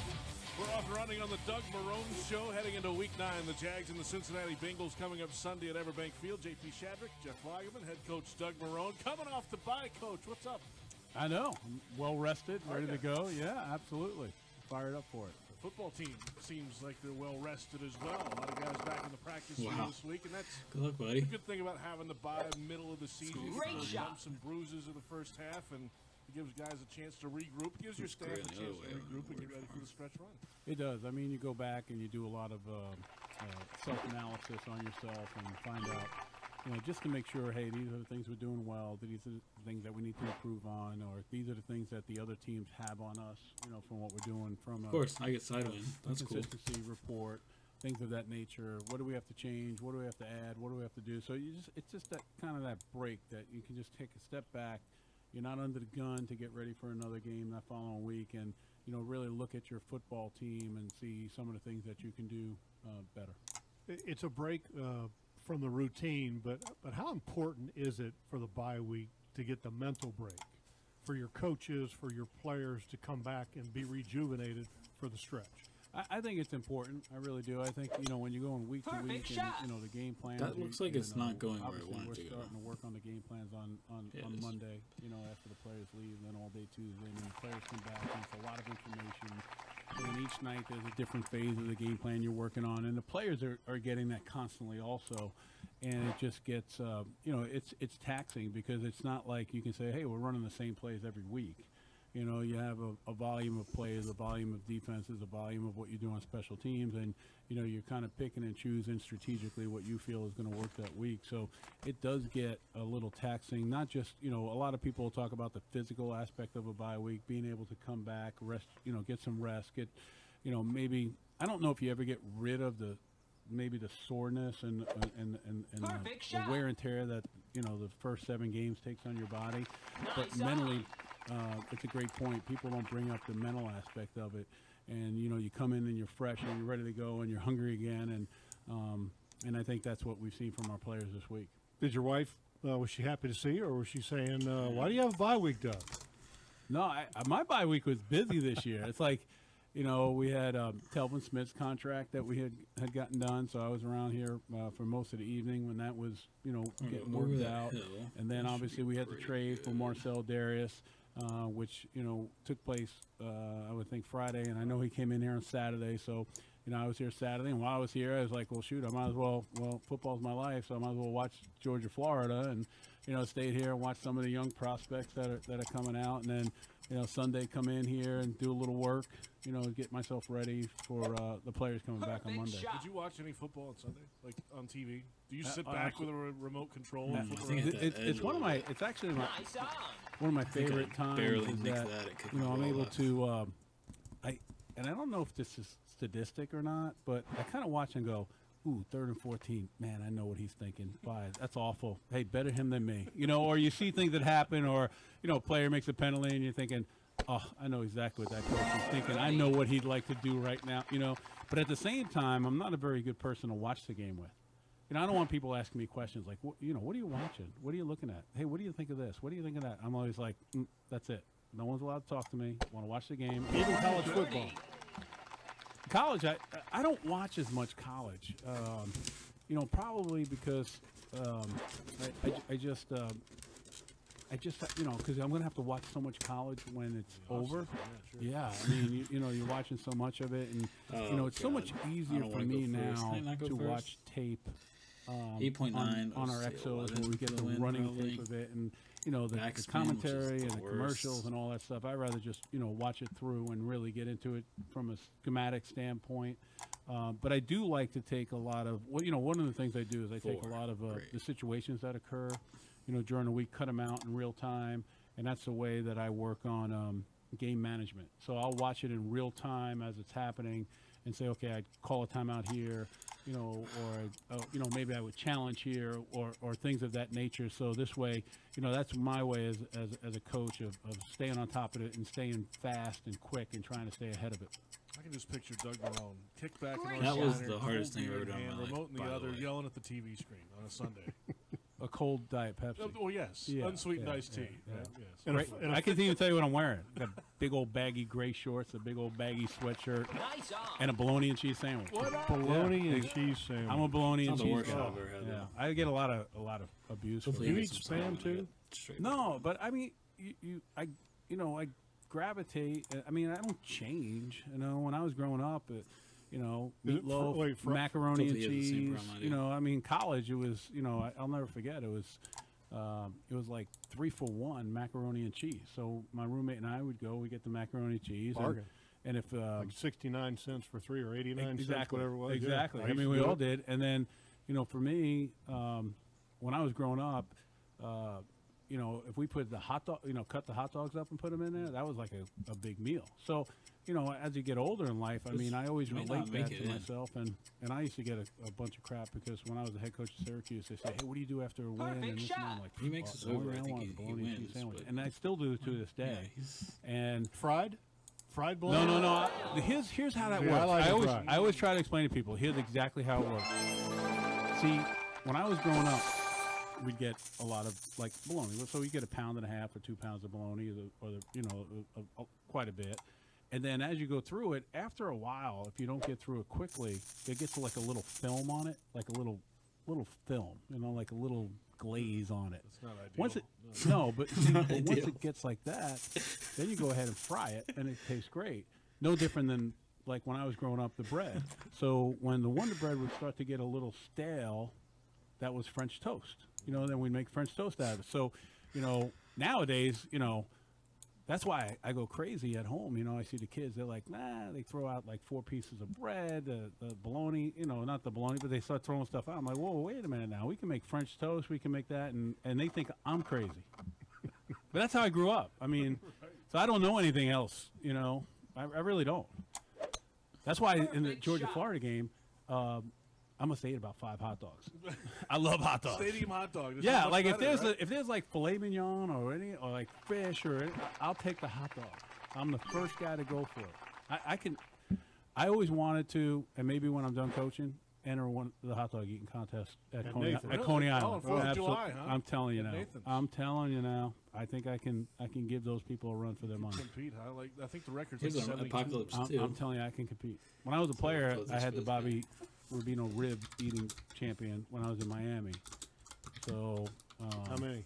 We're off and running on the Doug Marone Show, heading into Week 9. The Jags and the Cincinnati Bengals coming up Sunday at Everbank Field. J.P. Shadrick, Jeff Lagerman, head coach Doug Marone. Coming off the bye, Coach. What's up? I know. I'm well rested, ready to go. Yeah, absolutely. Fired up for it. The football team seems like they're well rested as well. A lot of guys back in the practice field this week, and that's Good luck, buddy. the good thing about having the bye middle of the season. Great shot. Bumps and bruises in the first half, and it gives guys a chance to regroup. It gives your staff a chance to regroup and get ready for the stretch run. It does. I mean, you go back and you do a lot of self-analysis on yourself and find out, just to make sure, hey, these are the things we're doing well, these are the things that we need to improve on, or these are the things that the other teams have on us, from what we're doing from Of course, I get sidewind. That's cool. Consistency report, things of that nature. What do we have to change? What do we have to add? What do we have to do? So it's just that kind of that break that you can just take a step back. You're not under the gun to get ready for another game that following week, and really look at your football team and see some of the things that you can do better. It's a break from the routine, but how important is it for the bye week to get the mental break for your coaches, for your players to come back and be rejuvenated for the stretch? I think it's important. I really do. I think, when you're going week to week and, the game plans. That looks like it's not going where I want it to go. We're starting to work on the game plans on Monday, after the players leave, and then all day Tuesday, and then the players come back, and it's a lot of information. And then each night there's a different phase of the game plan you're working on, and the players are getting that constantly also. And it just gets, it's taxing because it's not like you can say, hey, we're running the same plays every week. You have a volume of plays, a volume of defenses, a volume of what you do on special teams, and you're kind of picking and choosing strategically what you feel is going to work that week. So it does get a little taxing. Not just a lot of people talk about the physical aspect of a bye week, being able to come back, rest, get some rest, get, maybe I don't know if you ever get rid of the soreness and the wear and tear that the first 7 games takes on your body, but mentally. It's a great point. People don't bring up the mental aspect of it, and you come in and you're fresh and you're ready to go and you're hungry again, and I think that's what we've seen from our players this week. Did your wife was she happy to see you, or was she saying, "Why do you have a bye week, Doug?" No, my bye week was busy this year. It's like you know, we had Telvin Smith's contract that we had gotten done, so I was around here for most of the evening when that was, you know, getting worked out. And then obviously we had the trade for Marcel Darius, which, you know, took place, I would think Friday, and I know he came in here on Saturday, so, you know, I was here Saturday, and while I was here, I was like, well, shoot, I might as well, football's my life, so I might as well watch Georgia, Florida, and, you know, stayed here and watched some of the young prospects that are coming out, and then, you know, Sunday come in here and do a little work, you know, get myself ready for the players coming back on Monday. Did you watch any football on Sunday, like on TV? Do you sit back with a remote control? It's one of my. It's actually one of my favorite times. Is that you know I'm able to. And I don't know if this is statistic or not, but I kind of watch and go, ooh, 3rd and 14. Man, I know what he's thinking. 5. That's awful. Hey, better him than me. You know, or you see things that happen, or, you know, a player makes a penalty and you're thinking, oh, I know exactly what that coach is thinking. I know what he'd like to do right now, you know. But at the same time, I'm not a very good person to watch the game with. You know, I don't want people asking me questions like, you know, what are you watching? What are you looking at? Hey, what do you think of this? What do you think of that? I'm always like, that's it. No one's allowed to talk to me. I want to watch the game. Even college football. College, I don't watch as much college. You know, probably because I just you know, because I'm going to have to watch so much college when it's over. Yeah, I mean, you know, you're watching so much of it, and you know, it's so much easier for me now to watch tape 8.9 on our Exos where we get the running tape of it, and you know, the commentary and the commercials and all that stuff. I'd rather just, you know, watch it through and really get into it from a schematic standpoint. But I do like to take a lot of, well, you know, one of the things I do is I take a lot of the situations that occur, you know, during the week, cut them out in real time. And that's the way that I work on game management. So I'll watch it in real time as it's happening and say, okay, I'd call a timeout here, you know, or, you know, maybe I would challenge here or things of that nature. So this way, you know, that's my way as a coach of staying on top of it and staying fast and quick and trying to stay ahead of it. I can just picture Doug Marone, kick back in that was the hardest thing I've ever done in my life, remote in the other, yelling at the TV screen on a Sunday. A cold Diet Pepsi. Oh, yes. Yeah, unsweetened iced tea. Yeah. Yes. I can even tell you what I'm wearing. Got big old baggy gray shorts, a big old baggy sweatshirt, and a bologna and cheese sandwich. Bologna and cheese sandwich. I'm a bologna and cheese guy. Yeah. I get a lot of abuse. Hopefully Do you eat Spam too? No, but I mean, I gravitate. I mean, I don't change. You know, when I was growing up, you know, meatloaf, macaroni and cheese. You know, I mean, college. It was, you know, I'll never forget. It was like 3 for $1 macaroni and cheese. So my roommate and I would go. We get the macaroni and cheese. Bargain. And if like 69 cents for 3 or 89 cents, whatever it was. Exactly. Yeah. I mean, we all did. And then, you know, for me, when I was growing up, you know, if we put the hot dog, you know, cut the hot dogs up and put them in there, that was like a big meal. So, you know, as you get older in life, I mean, I always relate that to myself. And I used to get a bunch of crap because when I was the head coach of Syracuse, they say, hey, what do you do after a win? And this and I'm like, he makes us over. I think he wins. And I still do to this day. Yeah, and fried bologna? No. Here's how that works. I always try to explain to people. Here's exactly how it works. See, when I was growing up, we'd get a lot of like bologna. So you get 1.5 pounds or 2 pounds of bologna, or you know, quite a bit. And then as you go through it, after a while, if you don't get through it quickly, it gets like a little film on it, like a little film, you know, like a little glaze on it. It's not ideal. Once it, no, but once it gets like that, then you go ahead and fry it, and it tastes great. No different than like when I was growing up, the bread. So when the Wonder Bread would start to get a little stale, that was French toast. You know, then we'd make French toast out of it. So, you know, nowadays, you know, that's why I go crazy at home. You know, I see the kids, they're like, nah, they throw out like 4 pieces of bread, the bologna, you know, not the bologna, but they start throwing stuff out. I'm like, whoa, wait a minute now. We can make French toast. We can make that. And they think I'm crazy. But that's how I grew up. I mean, so I don't know anything else, you know. I really don't. That's why in the Georgia-Florida game, I must ate about 5 hot dogs. I love hot dogs. Stadium hot dog. Yeah, like if there's like filet mignon or like fish I'll take the hot dog. I'm the first guy to go for it. I always wanted to, and maybe when I'm done coaching, enter the hot dog eating contest at At Coney, Nathan. at Coney Really? Island. Oh, 4th of Absol- July, huh? I'm telling you At now. Nathan's. I'm telling you now. I think I can give those people a run for their money. Compete, huh? Like I think the record's Here's like an 72. apocalypse I'm too. telling you, I can compete. When I was a player, close I this had the fist, Bobby Rubino rib eating champion when I was in Miami. So How many?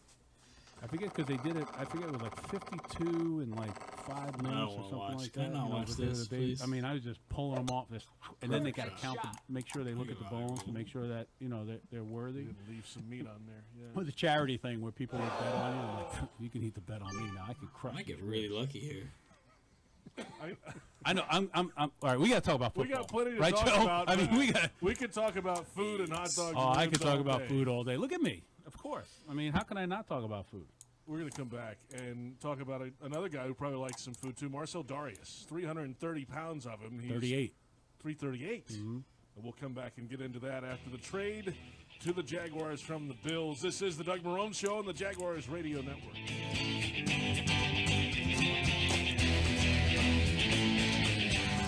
I forget because they did it. I forget it was like 52 in like 5 minutes or wanna something watch. like Can I that. not you know, watch but they- this, they- please? I mean, I was just pulling them off this, and then they got to Perfect count, shot. make sure they look at the bones to make sure that they're worthy. You can leave some meat on there. Yeah. With the charity thing where people would bet on you, I'm like, you can eat the bet on me now. I can I crush. might get these really ribs." lucky here. I know. I'm. All right. We got to talk about We football. got plenty to right, talk Joe? about. I mean, but we got. we could talk about food and hot dogs. Oh, and I could ribs talk all about day. food all day. Look at me. Of course. I mean, how can I not talk about food? We're going to come back and talk about another guy who probably likes some food too, Marcel Darius. 330 pounds of him. He's 38. 338. And we'll come back and get into that after the trade to the Jaguars from the Bills. This is the Doug Marone Show on the Jaguars Radio Network.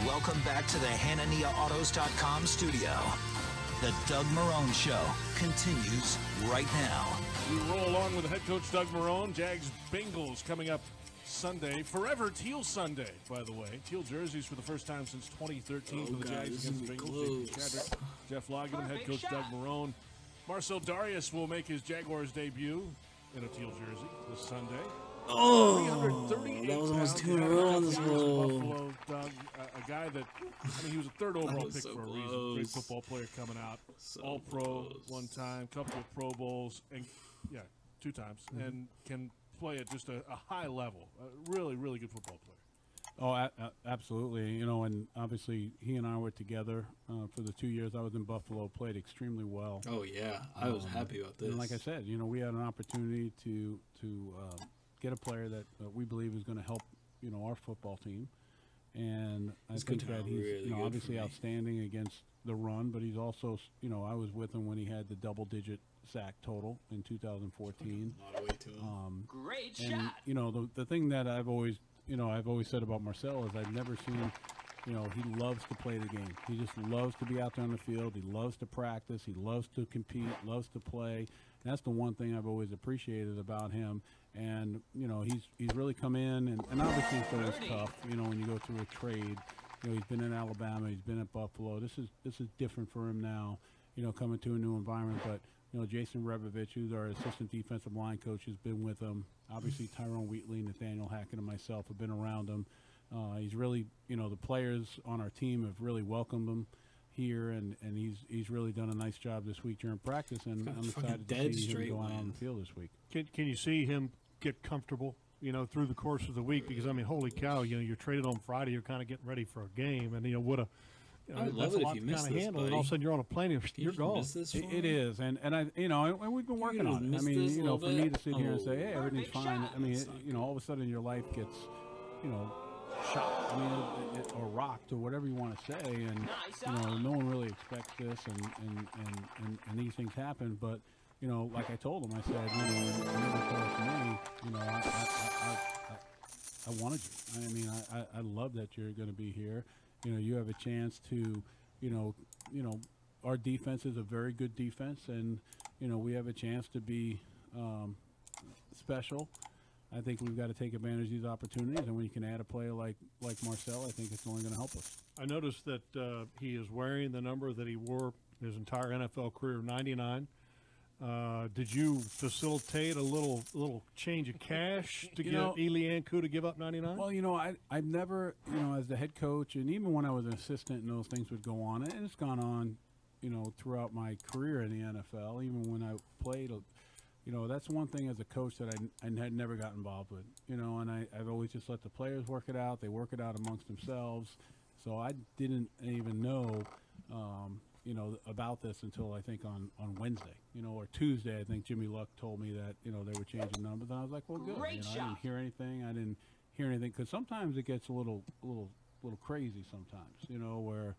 Welcome back to the HananiaAutos.com studio. The Doug Marone Show continues right now. We roll along with head coach Doug Marone. Jags Bengals coming up Sunday. Forever Teal Sunday, by the way. Teal jerseys for the first time since 2013 for the God, Jags this against is the Bengals. close. JP Shadrick, Jeff Lageman, head Perfect coach shot. Doug Marone. Marcel Darius will make his Jaguars debut in a teal jersey this Sunday. Oh, 338 that was almost pounds. 2 in a He had row on couple this years in roll. Buffalo, Doug, a guy that, I mean, he was a third overall was pick so for a reason. Great close. football player coming out. So All-pro close. one time, couple of Pro Bowls, and 2 times, and can play at just a high level. A really, really good football player. Oh, absolutely. You know, and obviously he and I were together for the 2 years I was in Buffalo. Played extremely well. Oh yeah, I was happy about this. And like I said, you know, we had an opportunity to get a player that we believe is going to help, you know, our football team. And I This think could that turn out he's, really you know, good for obviously me. outstanding against the run, but he's also, you know, I was with him when he had the double-digit sack total in 2014. A lot of weight to him. Great And shot. you know, the thing that I've always said about Marcel is I've never seen, you know, he loves to play the game. He just loves to be out there on the field. He loves to practice. He loves to compete. Loves to play. And that's the one thing I've always appreciated about him. And you know, he's really come in, and obviously it's always tough. You know, when you go through a trade. You know, he's been in Alabama. He's been at Buffalo. This is different for him now. You know, coming to a new environment, but. You know, Jason Rebovich, who's our assistant defensive line coach, has been with him. Obviously, Tyrone Wheatley, Nathaniel Hackett, and myself have been around him. He's really, you know, the players on our team have really welcomed him here, and he's really done a nice job this week during practice, and Got I'm fucking excited to dead see him straight go out on line. the field this week. Can you see him get comfortable, you know, through the course of the week? Because I mean, holy cow, you know, you're traded on Friday, you're kind of getting ready for a game, and you know what a. You know, I would that's love a it if lot you to missed kinda this, handle, and all of a buddy. sudden you're on a plane and you're Did you gone. miss this for It me? is, and I, you know, and we've been working could've on it. I missed mean, this you a know, little for me bit. to sit here and say, hey, Oh. everything's Perfect fine. shot. I mean, That's not you know, all of a sudden your life gets, you know, shocked. I mean, or rocked, or whatever you want to say, and Nice you know, eye. no one really expects this, and these things happen. But you know, like I told him, I said, you know, when you were calling for me, you know, I wanted you. I mean, I love that you're going to be here. You know, you have a chance to, you know, our defense is a very good defense, and you know, we have a chance to be special. I think we've got to take advantage of these opportunities, and when you can add a player like Marcel, I think it's only going to help us. I noticed that he is wearing the number that he wore his entire NFL career, 99. Did you facilitate a little change of cash to You get know- Eli Anku to give up 99? Well, you know, I've never, you know, as the head coach, and even when I was an assistant and those things would go on, and it's gone on, you know, throughout my career in the NFL, even when I played, you know, that's one thing as a coach that I had never got involved with, you know, and I've always just let the players work it out. They work it out amongst themselves. So I didn't even know, you know, about this until I think on Wednesday, you know, or Tuesday. I think Jimmy Luck told me that, you know, they were changing numbers, and I was like, well, good. Great You know, I shot. didn't hear anything, because sometimes it gets a little crazy sometimes, you know, where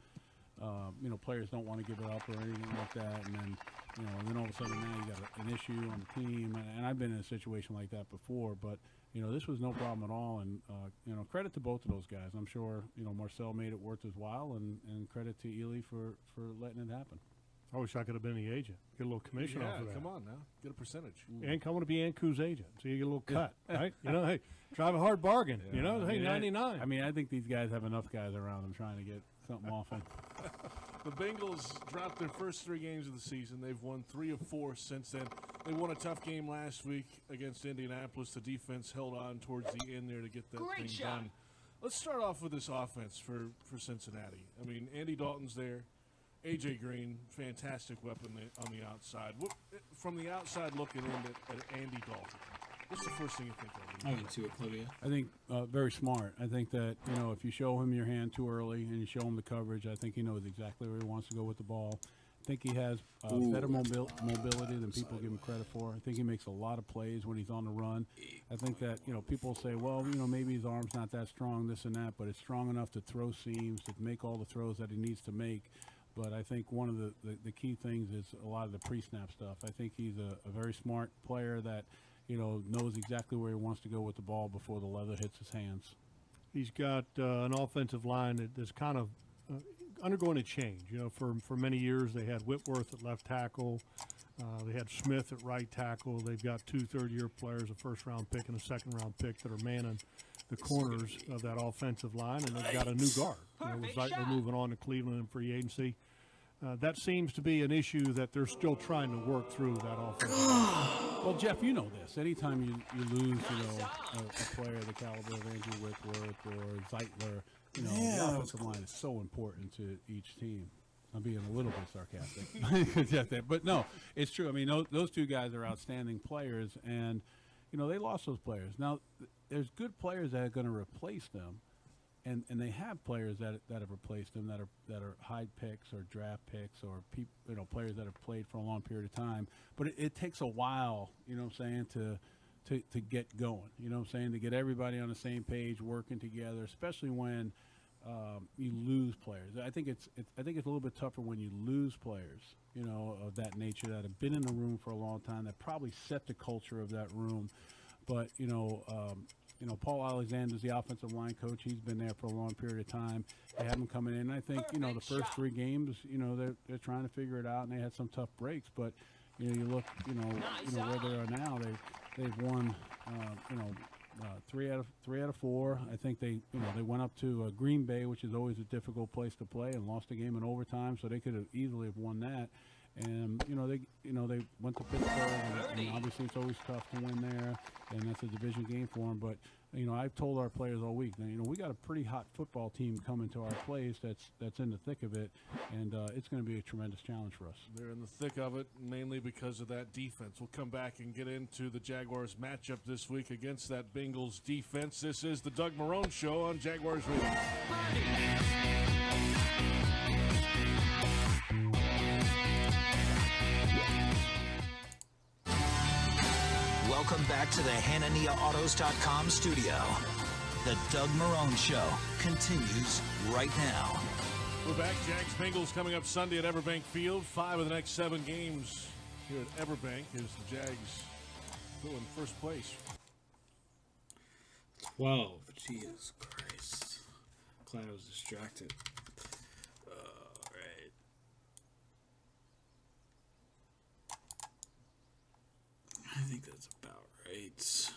you know, players don't want to give it up or anything like that, and then you know, and then all of a sudden now you got an issue on the team, and I've been in a situation like that before, but you know, this was no problem at all, and you know, credit to both of those guys. I'm sure, you know, Marcel made it worth his while, and credit to Ely for letting it happen. I wish I could have been the agent. Get a little commission off of that. Come on now. Get a percentage. And I want to be Anku's agent, so you get a little cut, right? You know, hey, drive a hard bargain. You know, hey, 99. I mean, I think these guys have enough guys around them trying to get something off them. The Bengals dropped their first 3 games of the season. They've won 3 of 4 since then. They won a tough game last week against Indianapolis. The defense held on towards the end there to get that thing done. Let's start off with this offense for Cincinnati. I mean, Andy Dalton's there. A.J. Green, fantastic weapon on the outside. From the outside looking in at Andy Dalton, what's the first thing you think of? I went to a Claudia. I think very smart. I think that, you know, if you show him your hand too early and you show him the coverage, I think he knows exactly where he wants to go with the ball. I think he has better mobility than people give him credit for. I think he makes a lot of plays when he's on the run. I think that, you know, people say, well, you know, maybe his arm's not that strong, this and that, but it's strong enough to throw seams, to make all the throws that he needs to make. But I think one of the key things is a lot of the pre-snap stuff. I think he's a very smart player that, you know, knows exactly where he wants to go with the ball before the leather hits his hands. He's got an offensive line that's kind of undergoing a change. You know, for many years they had Whitworth at left tackle. They had Smith at right tackle. They've got 2 third-year players, a first-round pick and a second-round pick that are manning the corners of that offensive line, and they've got a new guard. You know, with Zeitler moving on to Cleveland in free agency. That seems to be an issue that they're still trying to work through, that offensive line. Well, Jeff, you know this. Anytime you lose, you know, a player the caliber of Andrew Whitworth or Zeitler, you know, the offensive line is so important to each team. I'm being a little bit sarcastic. But no, it's true. I mean, those 2 guys are outstanding players, and, you know, they lost those players. Now, there's good players that are going to replace them. And they have players that have replaced them that are high picks or draft picks or players that have played for a long period of time. But it takes a while, you know what I'm saying, to get going. You know what I'm saying, to get everybody on the same page, working together, especially when you lose players. I think it's a little bit tougher when you lose players, you know, of that nature that have been in the room for a long time, that probably set the culture of that room. But Paul Alexander's the offensive line coach. He's been there for a long period of time. They have him coming in. I think, you know, the first 3 games, you know, they're trying to figure it out, and they had some tough breaks. But, you know, you look, you know where they are now. They've won, 3 out of 4. I think they went up to Green Bay, which is always a difficult place to play, and lost the game in overtime. So they could have easily have won that. And they went to Pittsburgh, and obviously it's always tough to win there, and that's a division game for them. But you know, I've told our players all week, you know, we got a pretty hot football team coming to our place that's in the thick of it, and it's going to be a tremendous challenge for us. They're in the thick of it, mainly because of that defense. We'll come back and get into the Jaguars matchup this week against that Bengals defense. This is the Doug Marrone Show on Jaguars Radio. Welcome back to the HananiaAutos.com studio. The Doug Marrone Show continues right now. We're back. Jags Bengals coming up Sunday at Everbank Field. 5 of the next 7 games here at Everbank as the Jags go in first place. 12. Jesus Christ. Glad I was distracted. All right. I think that's about right.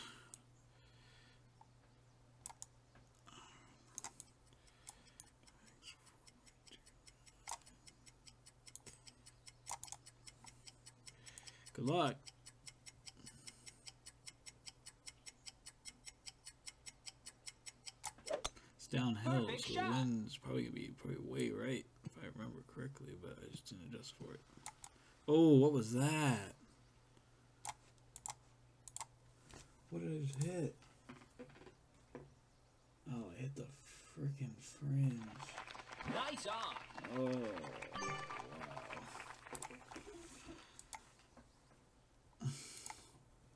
Good luck. It's downhill, so the wind's probably gonna be way right if I remember correctly, but I just didn't adjust for it. Oh, what was that? What did I just hit? Oh, I hit the freaking fringe. Nice on. Oh, wow.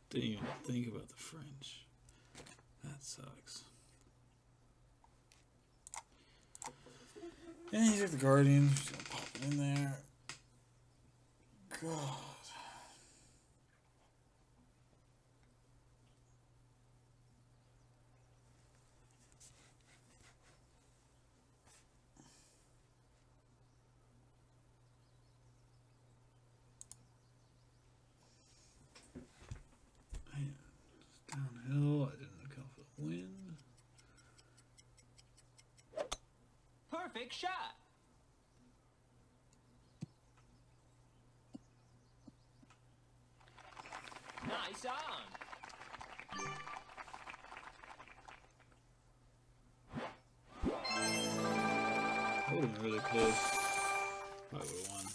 Didn't even think about the fringe. That sucks. And he's at the Guardian. Just gonna pop it in there. God. Downhill. I didn't account for the wind. Perfect shot. Nice on. That would have been really close. Probably would have won.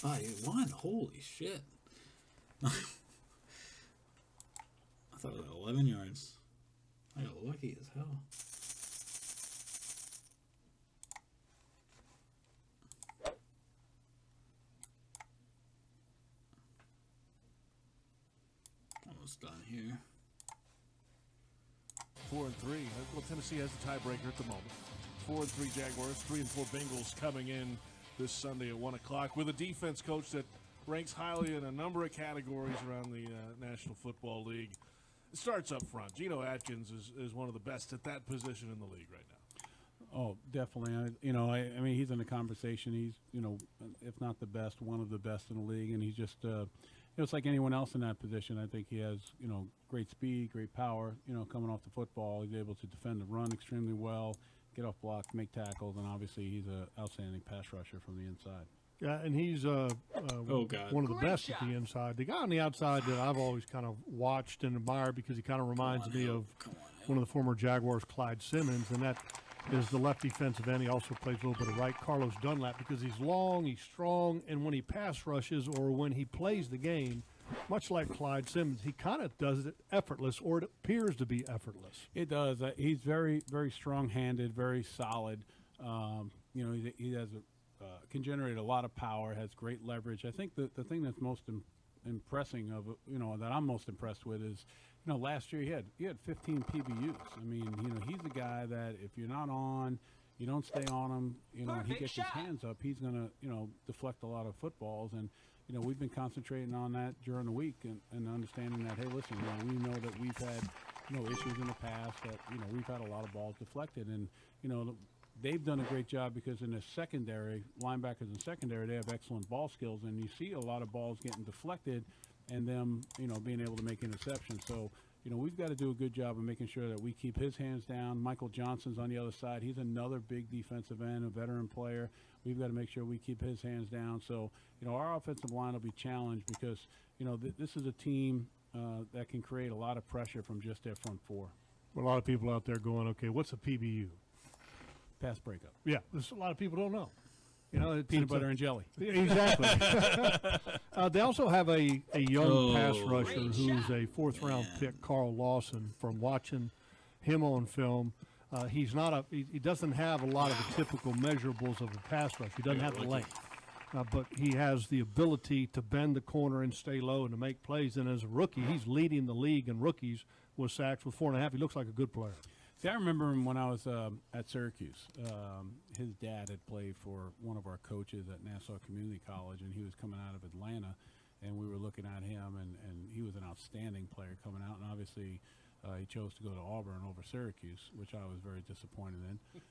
Ah, you won. Holy shit. I thought it was 11 yards. I got lucky as hell. Almost done here. 4-3. Well, Tennessee has the tiebreaker at the moment. 4-3 Jaguars, 3-4 Bengals coming in this Sunday at 1 o'clock with a defense coach that ranks highly in a number of categories around the National Football League. It starts up front. Geno Atkins is one of the best at that position in the league right now. Oh, definitely. I mean, he's in the conversation. He's, if not the best, one of the best in the league, and he's just, it's like anyone else in that position. I think he has, great speed, great power. Coming off the football, he's able to defend the run extremely well, get off blocks, make tackles, and obviously he's an outstanding pass rusher from the inside. Yeah, and he's one of the best at the inside. The guy on the outside that I've always kind of watched and admired because he kind of reminds me of one of the former Jaguars, Clyde Simmons, and that is the left defensive end. He also plays a little bit of right, Carlos Dunlap, because he's long, he's strong, and when he pass rushes or when he plays the game, much like Clyde Simmons, he kind of does it effortless, or it appears to be effortless. It does. He's very, very strong-handed, very solid. He has can generate a lot of power, has great leverage. I think the thing that's most impressing of that I'm most impressed with is last year he had 15 PBUs. I mean, he's the guy that if you're not on, you don't stay on him, he gets his hands up, he's gonna deflect a lot of footballs. And we've been concentrating on that during the week and understanding that, hey, listen, we know that we've had issues in the past, that we've had a lot of balls deflected, and they've done a great job because in the secondary, linebackers in secondary, they have excellent ball skills, and you see a lot of balls getting deflected and them, being able to make interceptions. So, we've got to do a good job of making sure that we keep his hands down. Michael Johnson's on the other side. He's another big defensive end, a veteran player. We've got to make sure we keep his hands down. So, our offensive line will be challenged because, this is a team that can create a lot of pressure from just their front four. Well, a lot of people out there going, okay, what's a PBU? Pass breakup. Yeah, a lot of people don't know. It's peanut butter and jelly. Exactly. They also have a young pass rusher who's a fourth-round pick, Carl Lawson. From watching him on film, he doesn't have a lot of the typical measurables of a pass rusher. He doesn't have the length, but he has the ability to bend the corner and stay low and to make plays. And as a rookie, he's leading the league in rookies with sacks with 4.5. He looks like a good player. See, I remember him when I was at Syracuse. His dad had played for one of our coaches at Nassau Community College, and he was coming out of Atlanta, and we were looking at him, and he was an outstanding player coming out, and obviously he chose to go to Auburn over Syracuse, which I was very disappointed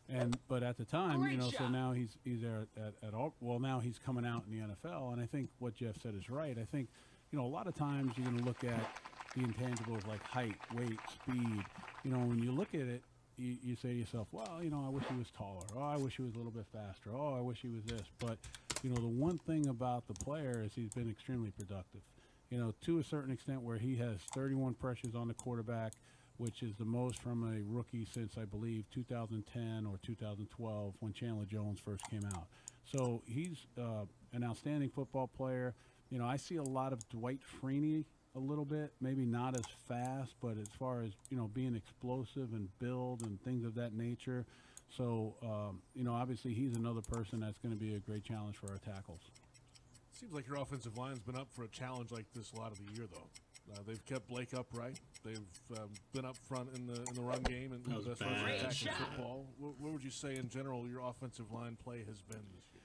in. But at the time, so now he's there at Auburn. Well, now he's coming out in the NFL, and I think what Jeff said is right. I think, a lot of times you're going to look at the intangibles like height, weight, speed. When you look at it, you say to yourself, well, I wish he was taller. Oh, I wish he was a little bit faster. Oh, I wish he was this. But, the one thing about the player is he's been extremely productive. To a certain extent where he has 31 pressures on the quarterback, which is the most from a rookie since, I believe, 2010 or 2012 when Chandler Jones first came out. So he's an outstanding football player. I see a lot of Dwight Freeney a little bit, maybe not as fast, but as far as being explosive and build and things of that nature. So obviously he's another person that's going to be a great challenge for our tackles. Seems like your offensive line's been up for a challenge like this a lot of the year, though. They've kept Blake upright. They've been up front in the run game and the best attacking football. What would you say in general your offensive line play has been this year?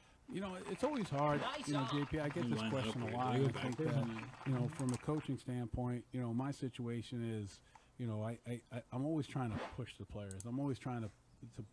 It's always hard, JP. I get this question a lot. I think that, from a coaching standpoint, my situation is, I'm always trying to push the players. I'm always trying to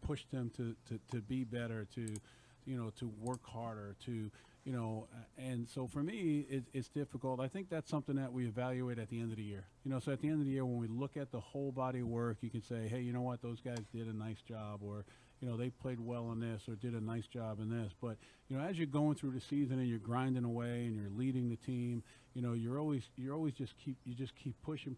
push them to be better, to work harder, to, You know, and so for me, it's difficult. I think that's something that we evaluate at the end of the year. You know, so at the end of the year, when we look at the whole body of work, you can say, hey, you know what, those guys did a nice job, or, you know, they played well in this or did a nice job in this. But, you know, as you're going through the season and you're grinding away and you're leading the team, you know, you just keep pushing.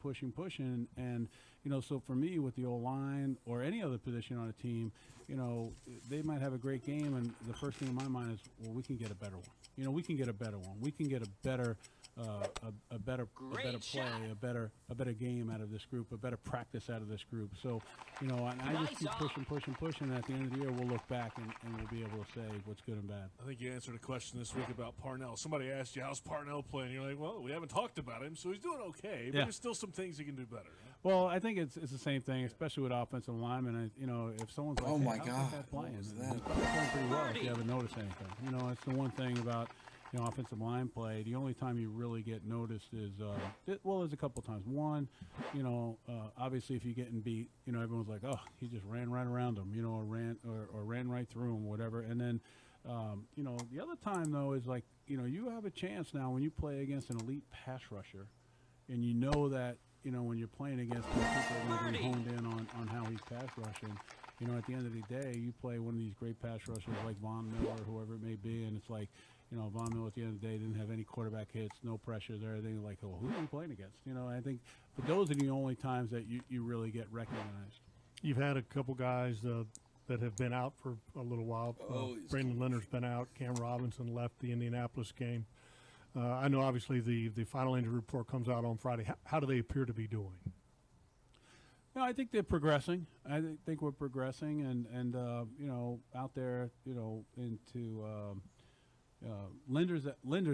And, you know, so for me with the O-line or any other position on a team, you know, they might have a great game, and the first thing in my mind is, well, we can get a better one. You know, we can get a better one. We can get a better play, a better game out of this group, a better practice out of this group. So, you know, and I just keep pushing, and at the end of the year, we'll look back and we'll be able to say what's good and bad. I think you answered a question this week about Parnell. Somebody asked you, how's Parnell playing? You're like, well, we haven't talked about him, so he's doing okay, but there's still some things he can do better. Huh? Well, I think it's the same thing, especially with offensive linemen. You know, if someone's like, oh hey, my how's God, that playing? what was He's that? playing pretty well if you haven't noticed anything. You know, it's the one thing about, you know, offensive line play. The only time you really get noticed is, well, there's a couple times. One, you know, obviously if you're getting beat, you know, everyone's like, oh, he just ran right around him, you know, or ran right through him, whatever. And then, you know, the other time though is like, you know, you have a chance now when you play against an elite pass rusher, and you know that, you know, when you're playing against people that are really honed in on how he's pass rushing. You know, at the end of the day, you play one of these great pass rushers like Von Miller or whoever it may be, and it's like, you know, Von Miller at the end of the day didn't have any quarterback hits, no pressures or anything. Like, oh, who are we playing against? You know, I think, but those are the only times that you really get recognized. You've had a couple guys that have been out for a little while. Brandon Leonard's been out. Cam Robinson left the Indianapolis game. I know, obviously, the final injury report comes out on Friday. How do they appear to be doing? No, I think they're progressing. I think we're progressing, and you know, out there, you know, into Linder's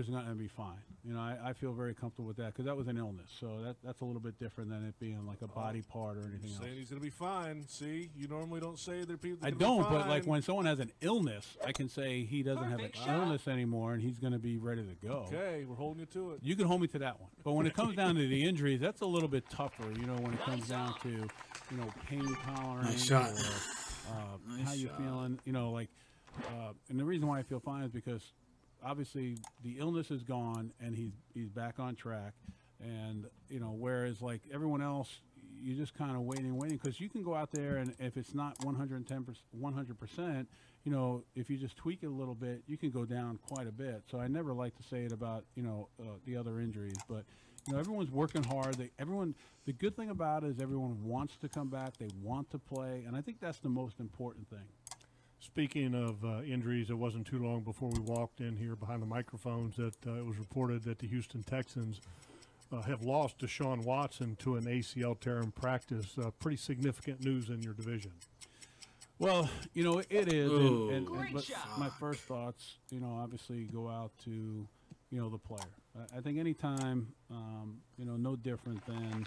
not going to be fine. You know, I feel very comfortable with that because that was an illness, so that's a little bit different than it being like a body part or anything else. Saying he's going to be fine. See, you normally don't say there people. I don't, but like when someone has an illness, I can say he doesn't have an illness anymore, and he's going to be ready to go. Okay, we're holding you to it. You can hold me to that one, but when it comes down to the injuries, that's a little bit tougher. You know, when it comes down to, you know, pain tolerance or how you feeling. You know, like, and the reason why I feel fine is because obviously the illness is gone and he's back on track, and you know, whereas like everyone else, you're just kind of waiting because you can go out there and if it's not 100%, you know, if you just tweak it a little bit, you can go down quite a bit. So I never like to say it about, you know, the other injuries, but you know, everyone's working hard. The good thing about it is everyone wants to come back, they want to play, and I think that's the most important thing. Speaking of injuries, it wasn't too long before we walked in here behind the microphones that it was reported that the Houston Texans have lost Deshaun Watson to an ACL tear in practice. Pretty significant news in your division. Well, you know, it is, but my first thoughts, you know, obviously go out to, you know, the player. I think anytime, you know, no different than,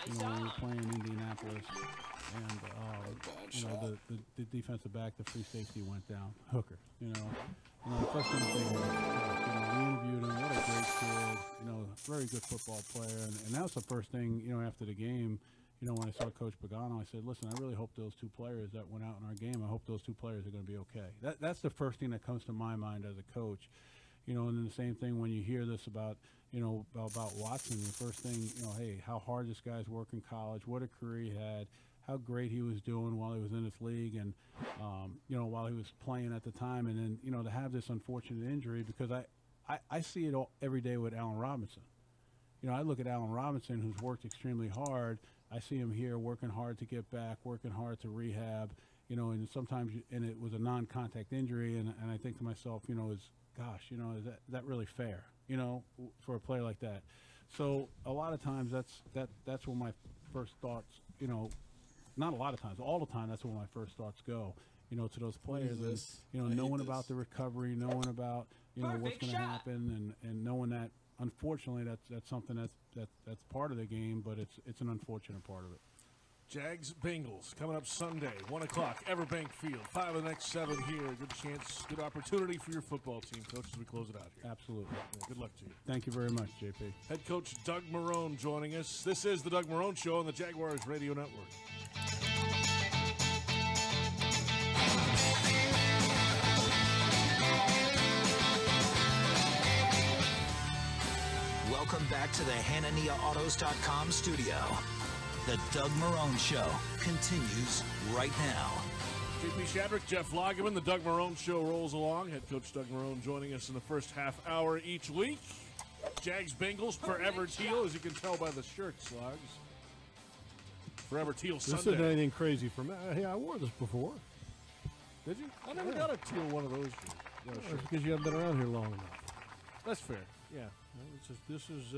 you know, when you're playing Indianapolis and, you know, the defensive back, the free safety went down, Hooker, you know. The first thing was, you know, we interviewed him, what a great kid, you know, very good football player. And that was the first thing, you know, after the game, you know, when I saw Coach Pagano, I said, listen, I really hope those two players that went out in our game, I hope those two players are going to be okay. That's the first thing that comes to my mind as a coach. You know, and then the same thing when you hear this about, you know, about Watson, the first thing, you know, hey, how hard this guy's worked in college, what a career he had, how great he was doing while he was in this league and, you know, while he was playing at the time. And then, you know, to have this unfortunate injury, because I see it all, every day with Allen Robinson. You know, I look at Allen Robinson, who's worked extremely hard. I see him here working hard to get back, working hard to rehab, you know, and sometimes, and it was a non-contact injury. And I think to myself, you know, gosh, you know, is that really fair, you know, for a player like that? So a lot of times that's where my first thoughts, you know, not a lot of times, all the time, that's where my first thoughts go, you know, to those players. And, you know, knowing about the recovery, knowing about, you know, what's going to happen, and knowing that, unfortunately, that's something that's part of the game, but it's an unfortunate part of it. Jags Bengals coming up Sunday, 1 o'clock, Everbank Field. 5 of the next 7 here. Good chance, good opportunity for your football team, Coach, as we close it out here. Absolutely. Yeah, good luck to you. Thank you very much, JP. Head coach Doug Marrone joining us. This is the Doug Marrone Show on the Jaguars Radio Network. back to the HananiaAutos.com studio. The Doug Marone Show continues right now. JP Shadrick, Jeff Lagerman, the Doug Marone Show rolls along. Head coach Doug Marone joining us in the first half hour each week. Jags Bengals, forever teal, as you can tell by the shirt, Slugs. Forever teal Sunday. This isn't anything crazy for me. Hey, I wore this before. Did you? I never got a teal one of those. That's because you haven't been around here long enough. That's fair. Yeah. This is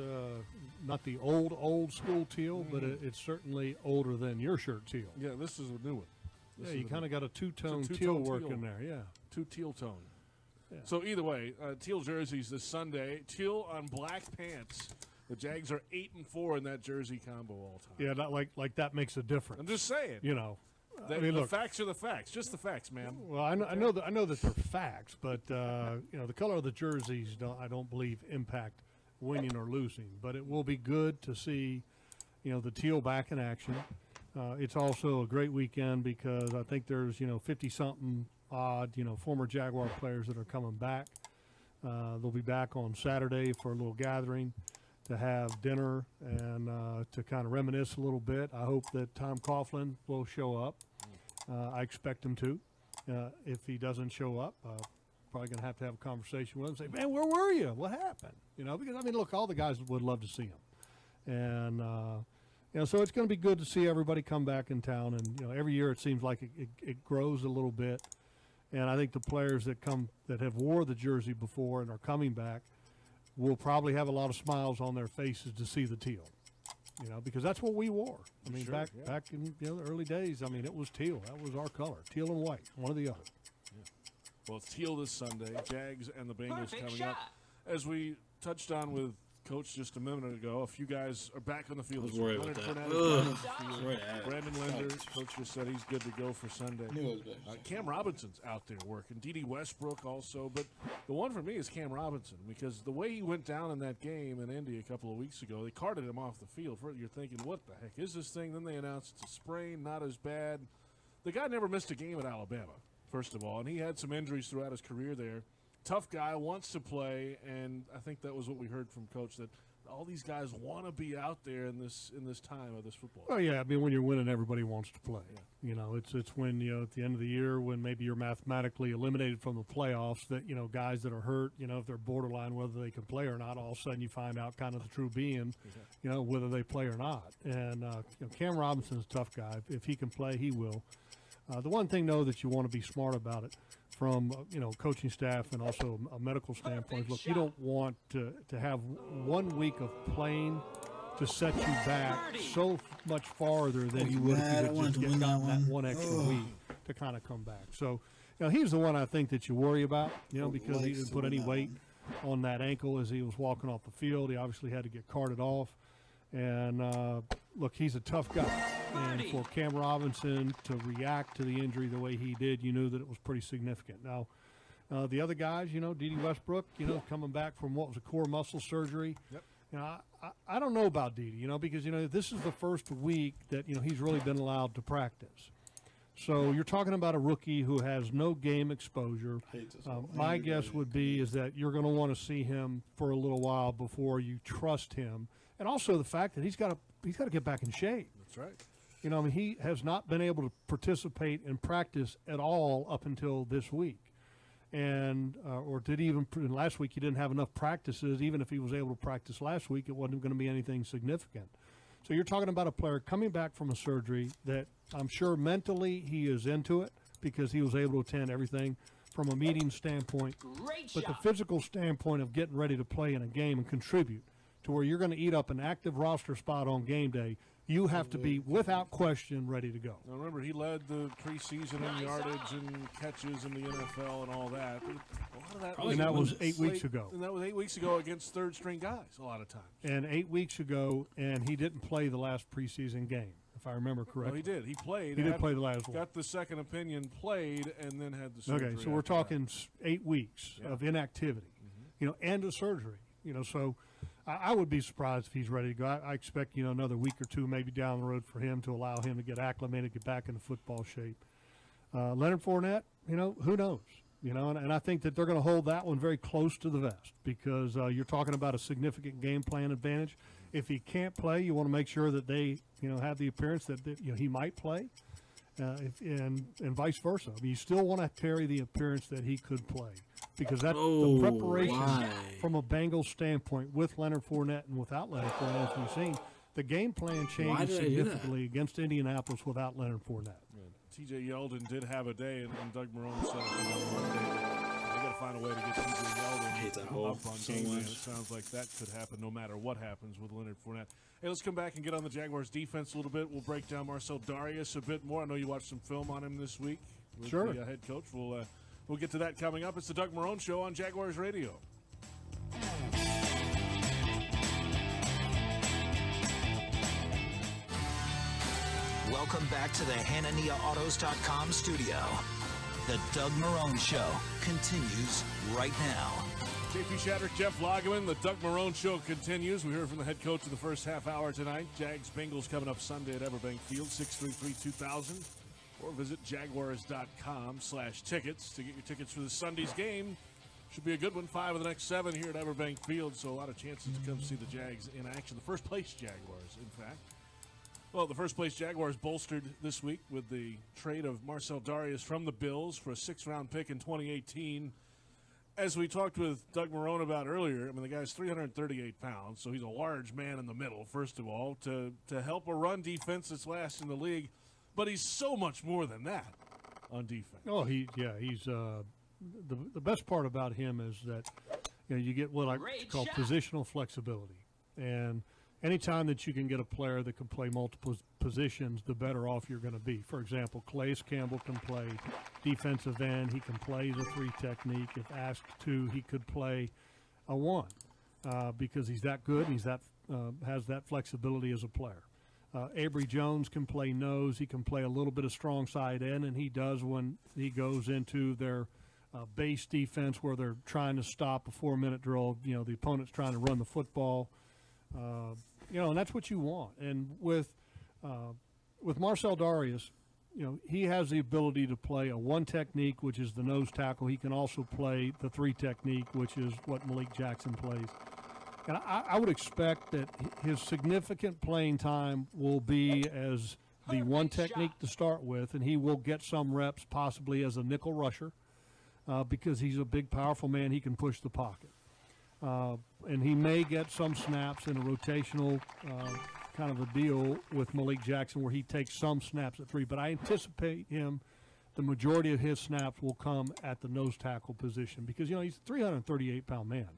not the old school teal, but it's certainly older than your shirt teal. Yeah, this is a new one. Yeah, you kind of got a two-tone teal work in there. Yeah, two teal tone. Yeah. So either way, teal jerseys this Sunday. Teal on black pants. The Jags are 8-4 in that jersey combo all time. Yeah, not like that makes a difference. I'm just saying. You know, the facts are the facts. Just the facts, man. Well, I know that they're facts, but you know, the color of the jerseys I don't believe impact winning or losing. But it will be good to see, you know, the teal back in action. It's also a great weekend because I think there's 50-something odd former Jaguar players that are coming back. They'll be back on Saturday for a little gathering to have dinner and to kind of reminisce a little bit. I hope that Tom Coughlin will show up. I expect him to. If he doesn't show up, probably going to have a conversation with him and say, man, where were you? What happened? Because, I mean, look, all the guys would love to see him. And, so it's going to be good to see everybody come back in town. And, every year it seems like it grows a little bit. And I think the players that have wore the jersey before and are coming back will probably have a lot of smiles on their faces to see the teal, because that's what we wore. I mean, back in the early days, I mean, it was teal. That was our color, teal and white, one or the other. Yeah. Well, it's teal this Sunday. Jags and the Bengals Perfect coming shot. up. As we touched on with Coach just a minute ago, a few guys are back on the field. I was worried Leonard about that. Fournette is Ugh. back on the field. Right at it. Brandon Linder, Coach just said he's good to go for Sunday. Knew it was back. Cam Robinson's out there working. D.D. Westbrook also. But the one for me is Cam Robinson, because the way he went down in that game in Indy a couple of weeks ago, they carted him off the field. You're thinking, what the heck is this thing? Then they announced it's a sprain, not as bad. The guy never missed a game at Alabama, first of all, and he had some injuries throughout his career there. Tough guy, wants to play, and I think that was what we heard from Coach, that all these guys want to be out there in this time of this football. Oh yeah, I mean, when you're winning, everybody wants to play. Yeah. It's when at the end of the year, when maybe you're mathematically eliminated from the playoffs, that guys that are hurt, if they're borderline whether they can play or not, all of a sudden you find out kind of the true being, whether they play or not. And Cam Robinson's a tough guy. If he can play, he will. The one thing though that you want to be smart about it, from coaching staff and also a medical standpoint, look, you don't want to have 1 week of playing to set you back so much farther than you would if you had just gotten that one extra week to kind of come back. So, he's the one I think that you worry about, because he didn't put any weight on that ankle as he was walking off the field. He obviously had to get carted off. And, look, he's a tough guy. And for Cam Robinson to react to the injury the way he did, you knew that it was pretty significant. Now, the other guys, D.D. Westbrook, coming back from what was a core muscle surgery. Yep. I don't know about D.D., because, this is the first week that, he's really been allowed to practice. So you're talking about a rookie who has no game exposure. My guess would be is that you're going to want to see him for a little while before you trust him. And also the fact that he's got to get back in shape. That's right. He has not been able to participate in practice at all up until this week. And or did even last week he didn't have enough practices. Even if he was able to practice last week, it wasn't going to be anything significant. So you're talking about a player coming back from a surgery that I'm sure mentally he is into it, because he was able to attend everything from a meeting standpoint. But the physical standpoint of getting ready to play in a game and contribute to where you're going to eat up an active roster spot on game day, you have to be, without question, ready to go. Now remember, he led the preseason in yardage and catches in the NFL and all that. But a lot of that and that was 8 weeks ago. And that was 8 weeks ago against third-string guys a lot of times. And 8 weeks ago, and he didn't play the last preseason game, if I remember correctly. No, he did. He played. He did play the last one. Got the second opinion, played, and then had the surgery. Okay, so we're talking 8 weeks of inactivity, and a surgery. So I would be surprised if he's ready to go. I expect, another week or two maybe down the road for him to allow him to get acclimated, get back into football shape. Leonard Fournette, who knows? and I think that they're going to hold that one very close to the vest because you're talking about a significant game plan advantage. If he can't play, you want to make sure that they, have the appearance that he might play, and vice versa. I mean, you still want to carry the appearance that he could play because that's the preparation from a Bengals standpoint with Leonard Fournette and without Leonard Fournette, as we've seen. The game plan changed significantly against Indianapolis without Leonard Fournette. T.J. Yeldon did have a day, and Doug Marrone said on Monday that they got to find a way to get T.J. Yeldon up on game plan. It sounds like that could happen no matter what happens with Leonard Fournette. Hey, let's come back and get on the Jaguars defense a little bit. We'll break down Marcel Darius a bit more. I know you watched some film on him this week with the head coach. We'll get to that coming up. It's the Doug Marrone Show on Jaguars Radio. Welcome back to the HananiaAutos.com studio. The Doug Marrone Show continues right now. JP Shattuck, Jeff Lageman, the Doug Marrone Show continues. We heard from the head coach in the first half hour tonight. Jags-Bengals coming up Sunday at Everbank Field, 633-2000. Or visit jaguars.com/tickets to get your tickets for this Sunday's game. Should be a good one. 5 of the next 7 here at Everbank Field, so a lot of chances to come see the Jags in action. The first place Jaguars, in fact. Well, the first place Jaguars bolstered this week with the trade of Marcel Darius from the Bills for a 6th-round pick in 2018. As we talked with Doug Marrone about earlier, I mean, the guy's 338 pounds, so he's a large man in the middle, first of all, to help a run defense that's last in the league. But he's so much more than that on defense. Oh, he's the best part about him is that you get what I call positional flexibility, and anytime that you can get a player that can play multiple positions, the better off you're going to be. For example, Calais Campbell can play defensive end. He can play the 3 technique. If asked to, he could play a 1 because he's that good and he's has that flexibility as a player. Avery Jones can play nose. He can play a little bit of strong side end, and he does when he goes into their base defense where they're trying to stop a 4-minute drill. The opponent's trying to run the football. And that's what you want. And with Marcel Darius, he has the ability to play a 1 technique, which is the nose tackle. He can also play the 3 technique, which is what Malik Jackson plays. And I would expect that his significant playing time will be as the 1 technique to start with, and he will get some reps possibly as a nickel rusher because he's a big, powerful man. He can push the pocket. And he may get some snaps in a rotational kind of a deal with Malik Jackson where he takes some snaps at 3. But I anticipate the majority of his snaps will come at the nose tackle position because, he's a 338-pound man.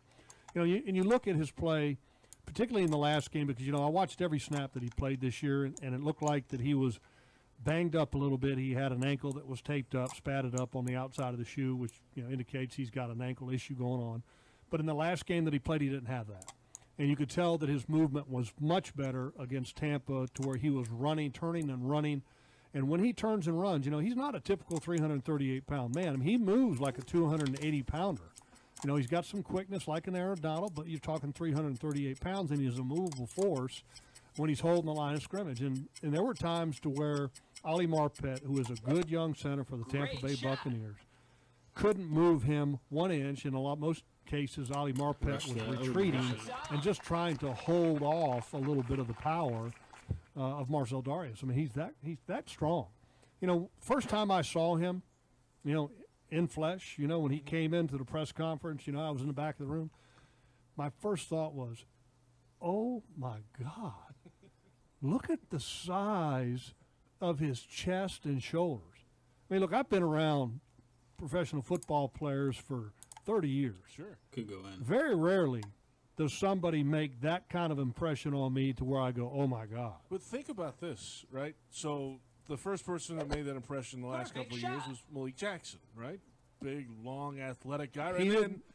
And you look at his play, particularly in the last game, because, I watched every snap that he played this year, and it looked like that he was banged up a little bit. He had an ankle that was taped up, spatted up on the outside of the shoe, which, indicates he's got an ankle issue going on. But in the last game that he played, he didn't have that. And you could tell that his movement was much better against Tampa to where he was running, turning and running. And when he turns and runs, he's not a typical 338-pound man. I mean, he moves like a 280-pounder. He's got some quickness like an Aaron Donald, but you're talking 338 pounds, and he's a movable force when he's holding the line of scrimmage. And there were times to where Ali Marpet, who is a good young center for the Tampa Bay Buccaneers, couldn't move him 1 inch. In most cases, Ali Marpet was retreating and just trying to hold off a little bit of the power of Marcel Darius. I mean, he's that strong. First time I saw him, in flesh, when he came into the press conference, I was in the back of the room. My first thought was, oh, my God, look at the size of his chest and shoulders. I mean, look, I've been around professional football players for 30 years. Sure. Could go in. Very rarely does somebody make that kind of impression on me to where I go, oh, my God. But think about this, right? So the first person that made that impression the last couple of years was Malik Jackson, right? Big, long, athletic guy.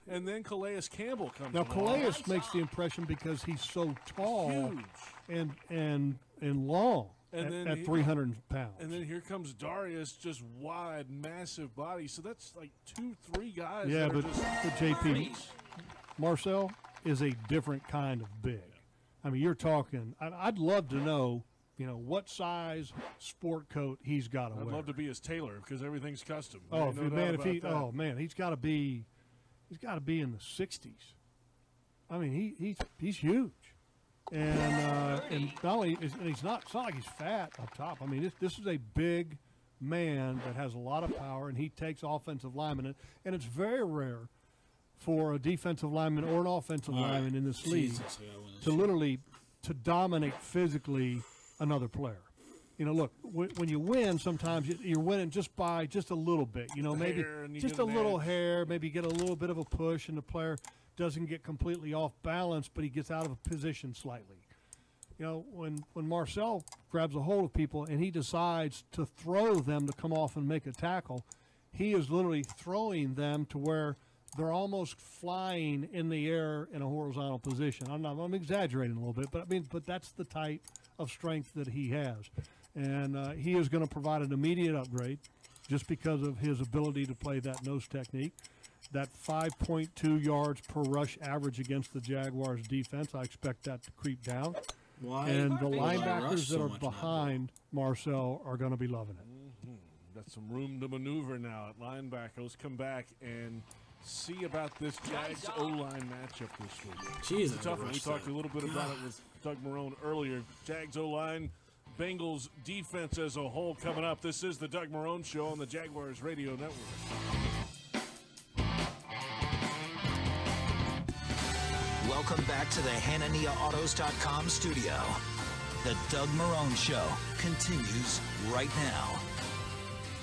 And then Calais Campbell comes now, along. Calais makes the impression because he's so tall huge and long at 300 pounds. And then here comes Darius, just wide, massive body. So that's like 2-3 guys. Yeah, that are but just JP, Marcel is a different kind of big. I mean, you're talking – I'd love to know what size sport coat he's got to wear. I'd love to be his tailor because everything's custom. Oh, No doubt he's got to be in the 60s. I mean, he's huge, and not only it's not like he's fat up top. I mean, this is a big man that has a lot of power, and he takes offensive linemen, and it's very rare for a defensive lineman or an offensive lineman in this league to dominate physically another player. Look, when you win, sometimes you're winning just a little bit. Maybe just a little hair, maybe get a little bit of a push, and the player doesn't get completely off balance, but he gets out of a position slightly. When Marcel grabs a hold of people and he decides to throw them to come off and make a tackle, he is literally throwing them to where they're almost flying in the air in a horizontal position. I'm exaggerating a little bit, but that's the type of strength that he has. And he is going to provide an immediate upgrade just because of his ability to play that nose technique. That 5.2 yards per rush average against the Jaguars defense, I expect that to creep down. Why? And the Why linebackers rush so that are much behind Marcel are going to be loving it. Got some room to maneuver now at linebacker. Let's come back and see about this Jags O-line matchup this week. Jeez, It's a tough one. We talked a little bit about it with Doug Marrone earlier. Jags O-line, Bengals defense as a whole coming up. This is the Doug Marrone Show on the Jaguars Radio Network. Welcome back to the HananiaAutos.com studio. The Doug Marrone Show continues right now.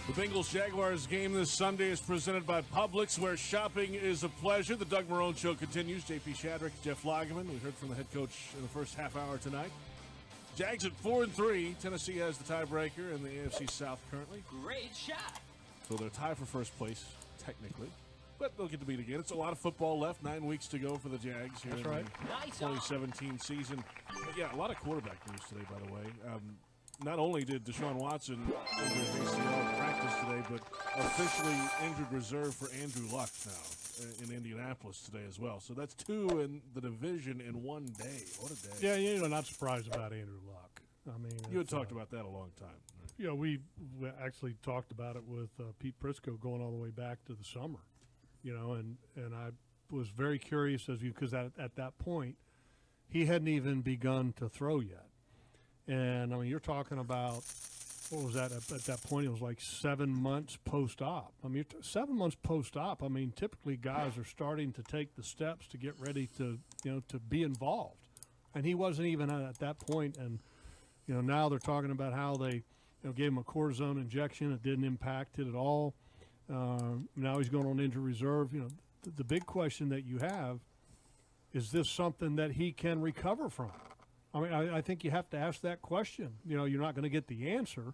The Bengals-Jaguars game this Sunday is presented by Publix, where shopping is a pleasure. The Doug Marrone Show continues. J.P. Shadrick, Jeff Lageman. We heard from the head coach in the first half hour tonight. Jags at 4-3. Tennessee has the tiebreaker in the AFC South currently. Great shot. So they're tied for first place, technically. But they'll get to beat again. It's a lot of football left. 9 weeks to go for the Jags here in the 2017 season. But yeah, a lot of quarterback news today, by the way. Not only did Deshaun Watson injure his ACL practice today, but officially injured reserve for Andrew Luck now in Indianapolis today as well. So that's 2 in the division in one day. What a day. Yeah, not surprised about Andrew Luck. I mean, you had talked about that a long time. Right? We actually talked about it with Pete Prisco going all the way back to the summer. And I was very curious because at that point, he hadn't even begun to throw yet. And, I mean, you're talking about, what was that? At that point, it was like 7 months post-op. I mean, 7 months post-op, I mean, typically guys are starting to take the steps to get ready to be involved. And he wasn't even at that point. And, now they're talking about how they gave him a cortisone injection. It didn't impact it at all. Now he's going on injury reserve. The big question that you have is this something that he can recover from? I mean, I think you have to ask that question. You're not going to get the answer,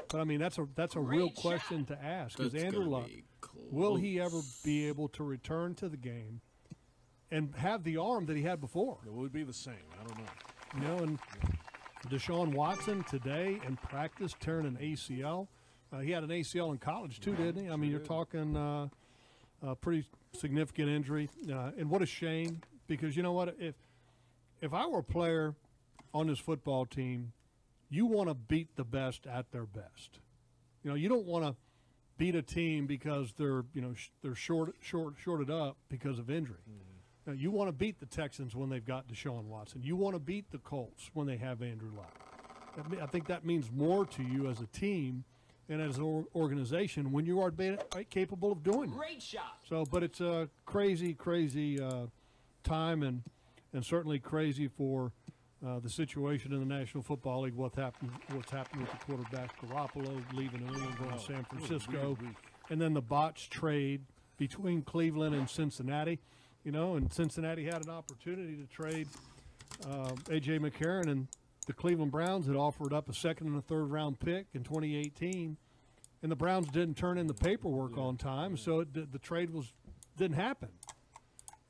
but I mean that's a real question to ask. Because Andrew Luck, will he ever be able to return to the game and have the arm that he had before? It would be the same. I don't know. And Deshaun Watson today in practice tearing an ACL. He had an ACL in college too, didn't he? I mean, you're talking a pretty significant injury, and what a shame. Because you know what, if I were a player on this football team, you want to beat the best at their best. You don't want to beat a team because they're shorted up because of injury. Mm-hmm. You want to beat the Texans when they've got Deshaun Watson. You want to beat the Colts when they have Andrew Luck. I think that means more to you as a team and as an organization when you are capable of doing it. Great shot. So, but it's a crazy time and certainly crazy for the situation in the National Football League. What's happened with the quarterback Garoppolo leaving New England, going to San Francisco, and then the botched trade between Cleveland and Cincinnati. And Cincinnati had an opportunity to trade A.J. McCarron, and the Cleveland Browns had offered up a second and a third round pick in 2018, and the Browns didn't turn in the paperwork on time, so the trade didn't happen.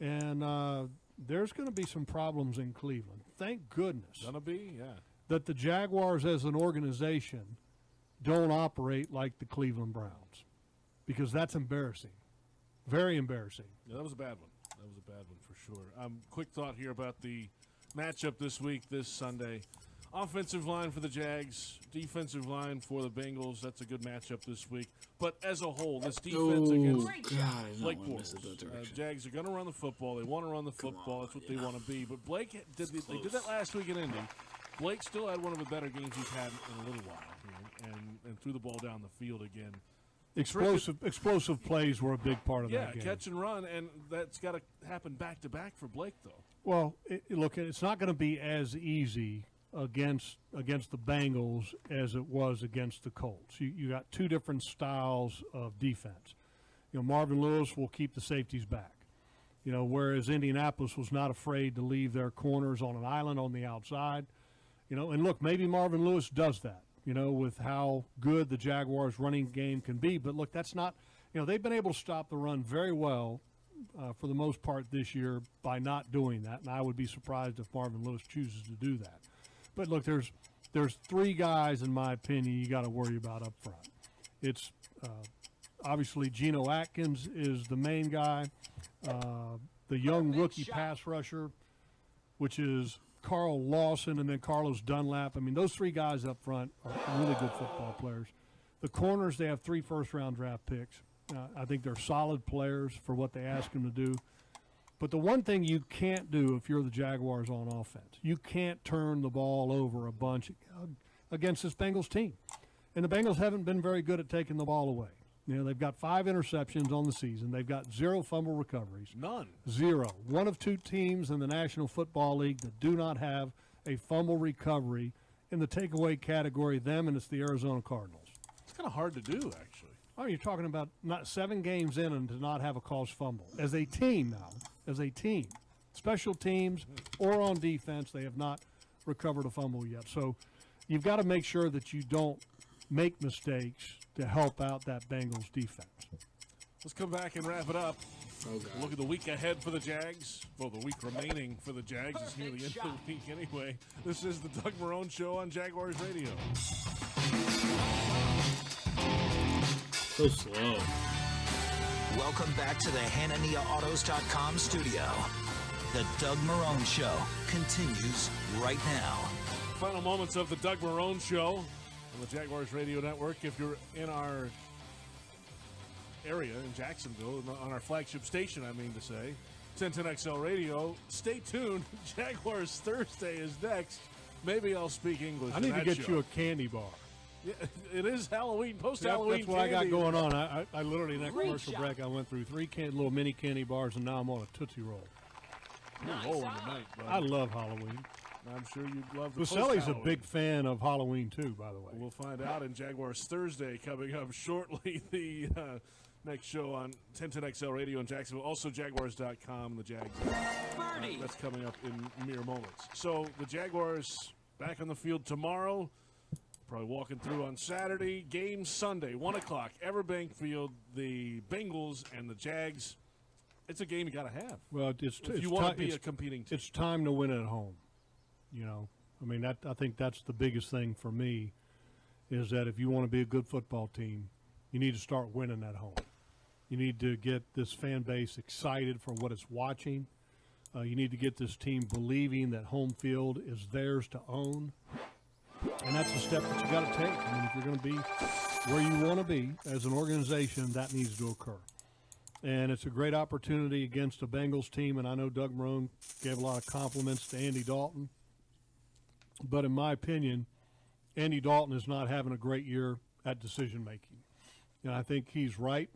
And there's going to be some problems in Cleveland. Thank goodness. Gonna be, yeah. That the Jaguars as an organization don't operate like the Cleveland Browns, because that's embarrassing. Very embarrassing. Yeah, that was a bad one. That was a bad one for sure. Quick thought here about the matchup this week, this Sunday. Offensive line for the Jags, defensive line for the Bengals. That's a good matchup this week. But as a whole, this defense against Blake Bortles, Jags are going to run the football. They want to run the football. That's what they want to be. But Blake, they did that last week in Indy. Blake still had one of the better games he's had in a little while here, and threw the ball down the field again. Explosive plays were a big part of that game. Yeah, catch and run, and that's got to happen back-to-back for Blake, though. Well, look, it's not going to be as easy against the Bengals as it was against the Colts. You got two different styles of defense. Marvin Lewis will keep the safeties back. Whereas Indianapolis was not afraid to leave their corners on an island on the outside. And look, maybe Marvin Lewis does that, with how good the Jaguars' running game can be. But look, that's not, they've been able to stop the run very well for the most part this year by not doing that. And I would be surprised if Marvin Lewis chooses to do that. But look, there's three guys, in my opinion, you got to worry about up front. It's obviously Geno Atkins is the main guy. The young rookie pass rusher, which is Carl Lawson and then Carlos Dunlap. I mean, those three guys up front are really good football players. The corners, they have 3 first-round draft picks. I think they're solid players for what they ask them to do. But the one thing you can't do if you're the Jaguars on offense, you can't turn the ball over a bunch against this Bengals team. And the Bengals haven't been very good at taking the ball away. They've got 5 interceptions on the season. They've got 0 fumble recoveries. None. 0. One of 2 teams in the National Football League that do not have a fumble recovery in the takeaway category, them, and it's the Arizona Cardinals. It's kind of hard to do, actually. Oh, you're talking about not 7 games in and to not have a caused fumble. As a team now, as a team, special teams or on defense, they have not recovered a fumble yet. So you've got to make sure that you don't make mistakes to help out that Bengals defense. Let's come back and wrap it up. Oh, God. Look at the week ahead for the Jags. Well, the week remaining for the Jags is near the end of the week anyway. This is the Doug Marrone Show on Jaguars Radio. So slow. Welcome back to the HananiahAutos.com studio. The Doug Marrone Show continues right now. Final moments of the Doug Marrone Show on the Jaguars Radio Network. If you're in our area in Jacksonville, on our flagship station, I mean to say, 1010XL Radio, stay tuned. Jaguars Thursday is next. Maybe I'll speak English. I need to get you a candy bar. Yeah, it is Halloween, post-Halloween. That's what candy. I got going on. I literally, in that commercial break, I went through 3 little mini candy bars, and now I'm on a Tootsie Roll. You're rolling tonight, bud. I love Halloween. I'm sure you'd love the Lucelli's a big fan of Halloween, too, by the way. We'll find out in Jaguars Thursday coming up shortly. The next show on 1010XL Radio in Jacksonville. Also, Jaguars.com, the Jags. That's coming up in mere moments. So, the Jaguars back on the field tomorrow. Probably walking through on Saturday. Game Sunday, 1 o'clock, Everbank Field. The Bengals and the Jags. It's a game you got to have. Well, if you want to be a competing team. It's time to win at home. I mean, I think that's the biggest thing for me is that if you want to be a good football team, you need to start winning at home. You need to get this fan base excited for what it's watching. You need to get this team believing that home field is theirs to own. And that's a step that you got to take. I mean, if you're going to be where you want to be as an organization, that needs to occur. And it's a great opportunity against a Bengals team, and I know Doug Marrone gave a lot of compliments to Andy Dalton. But in my opinion, Andy Dalton is not having a great year at decision-making. And I think he's right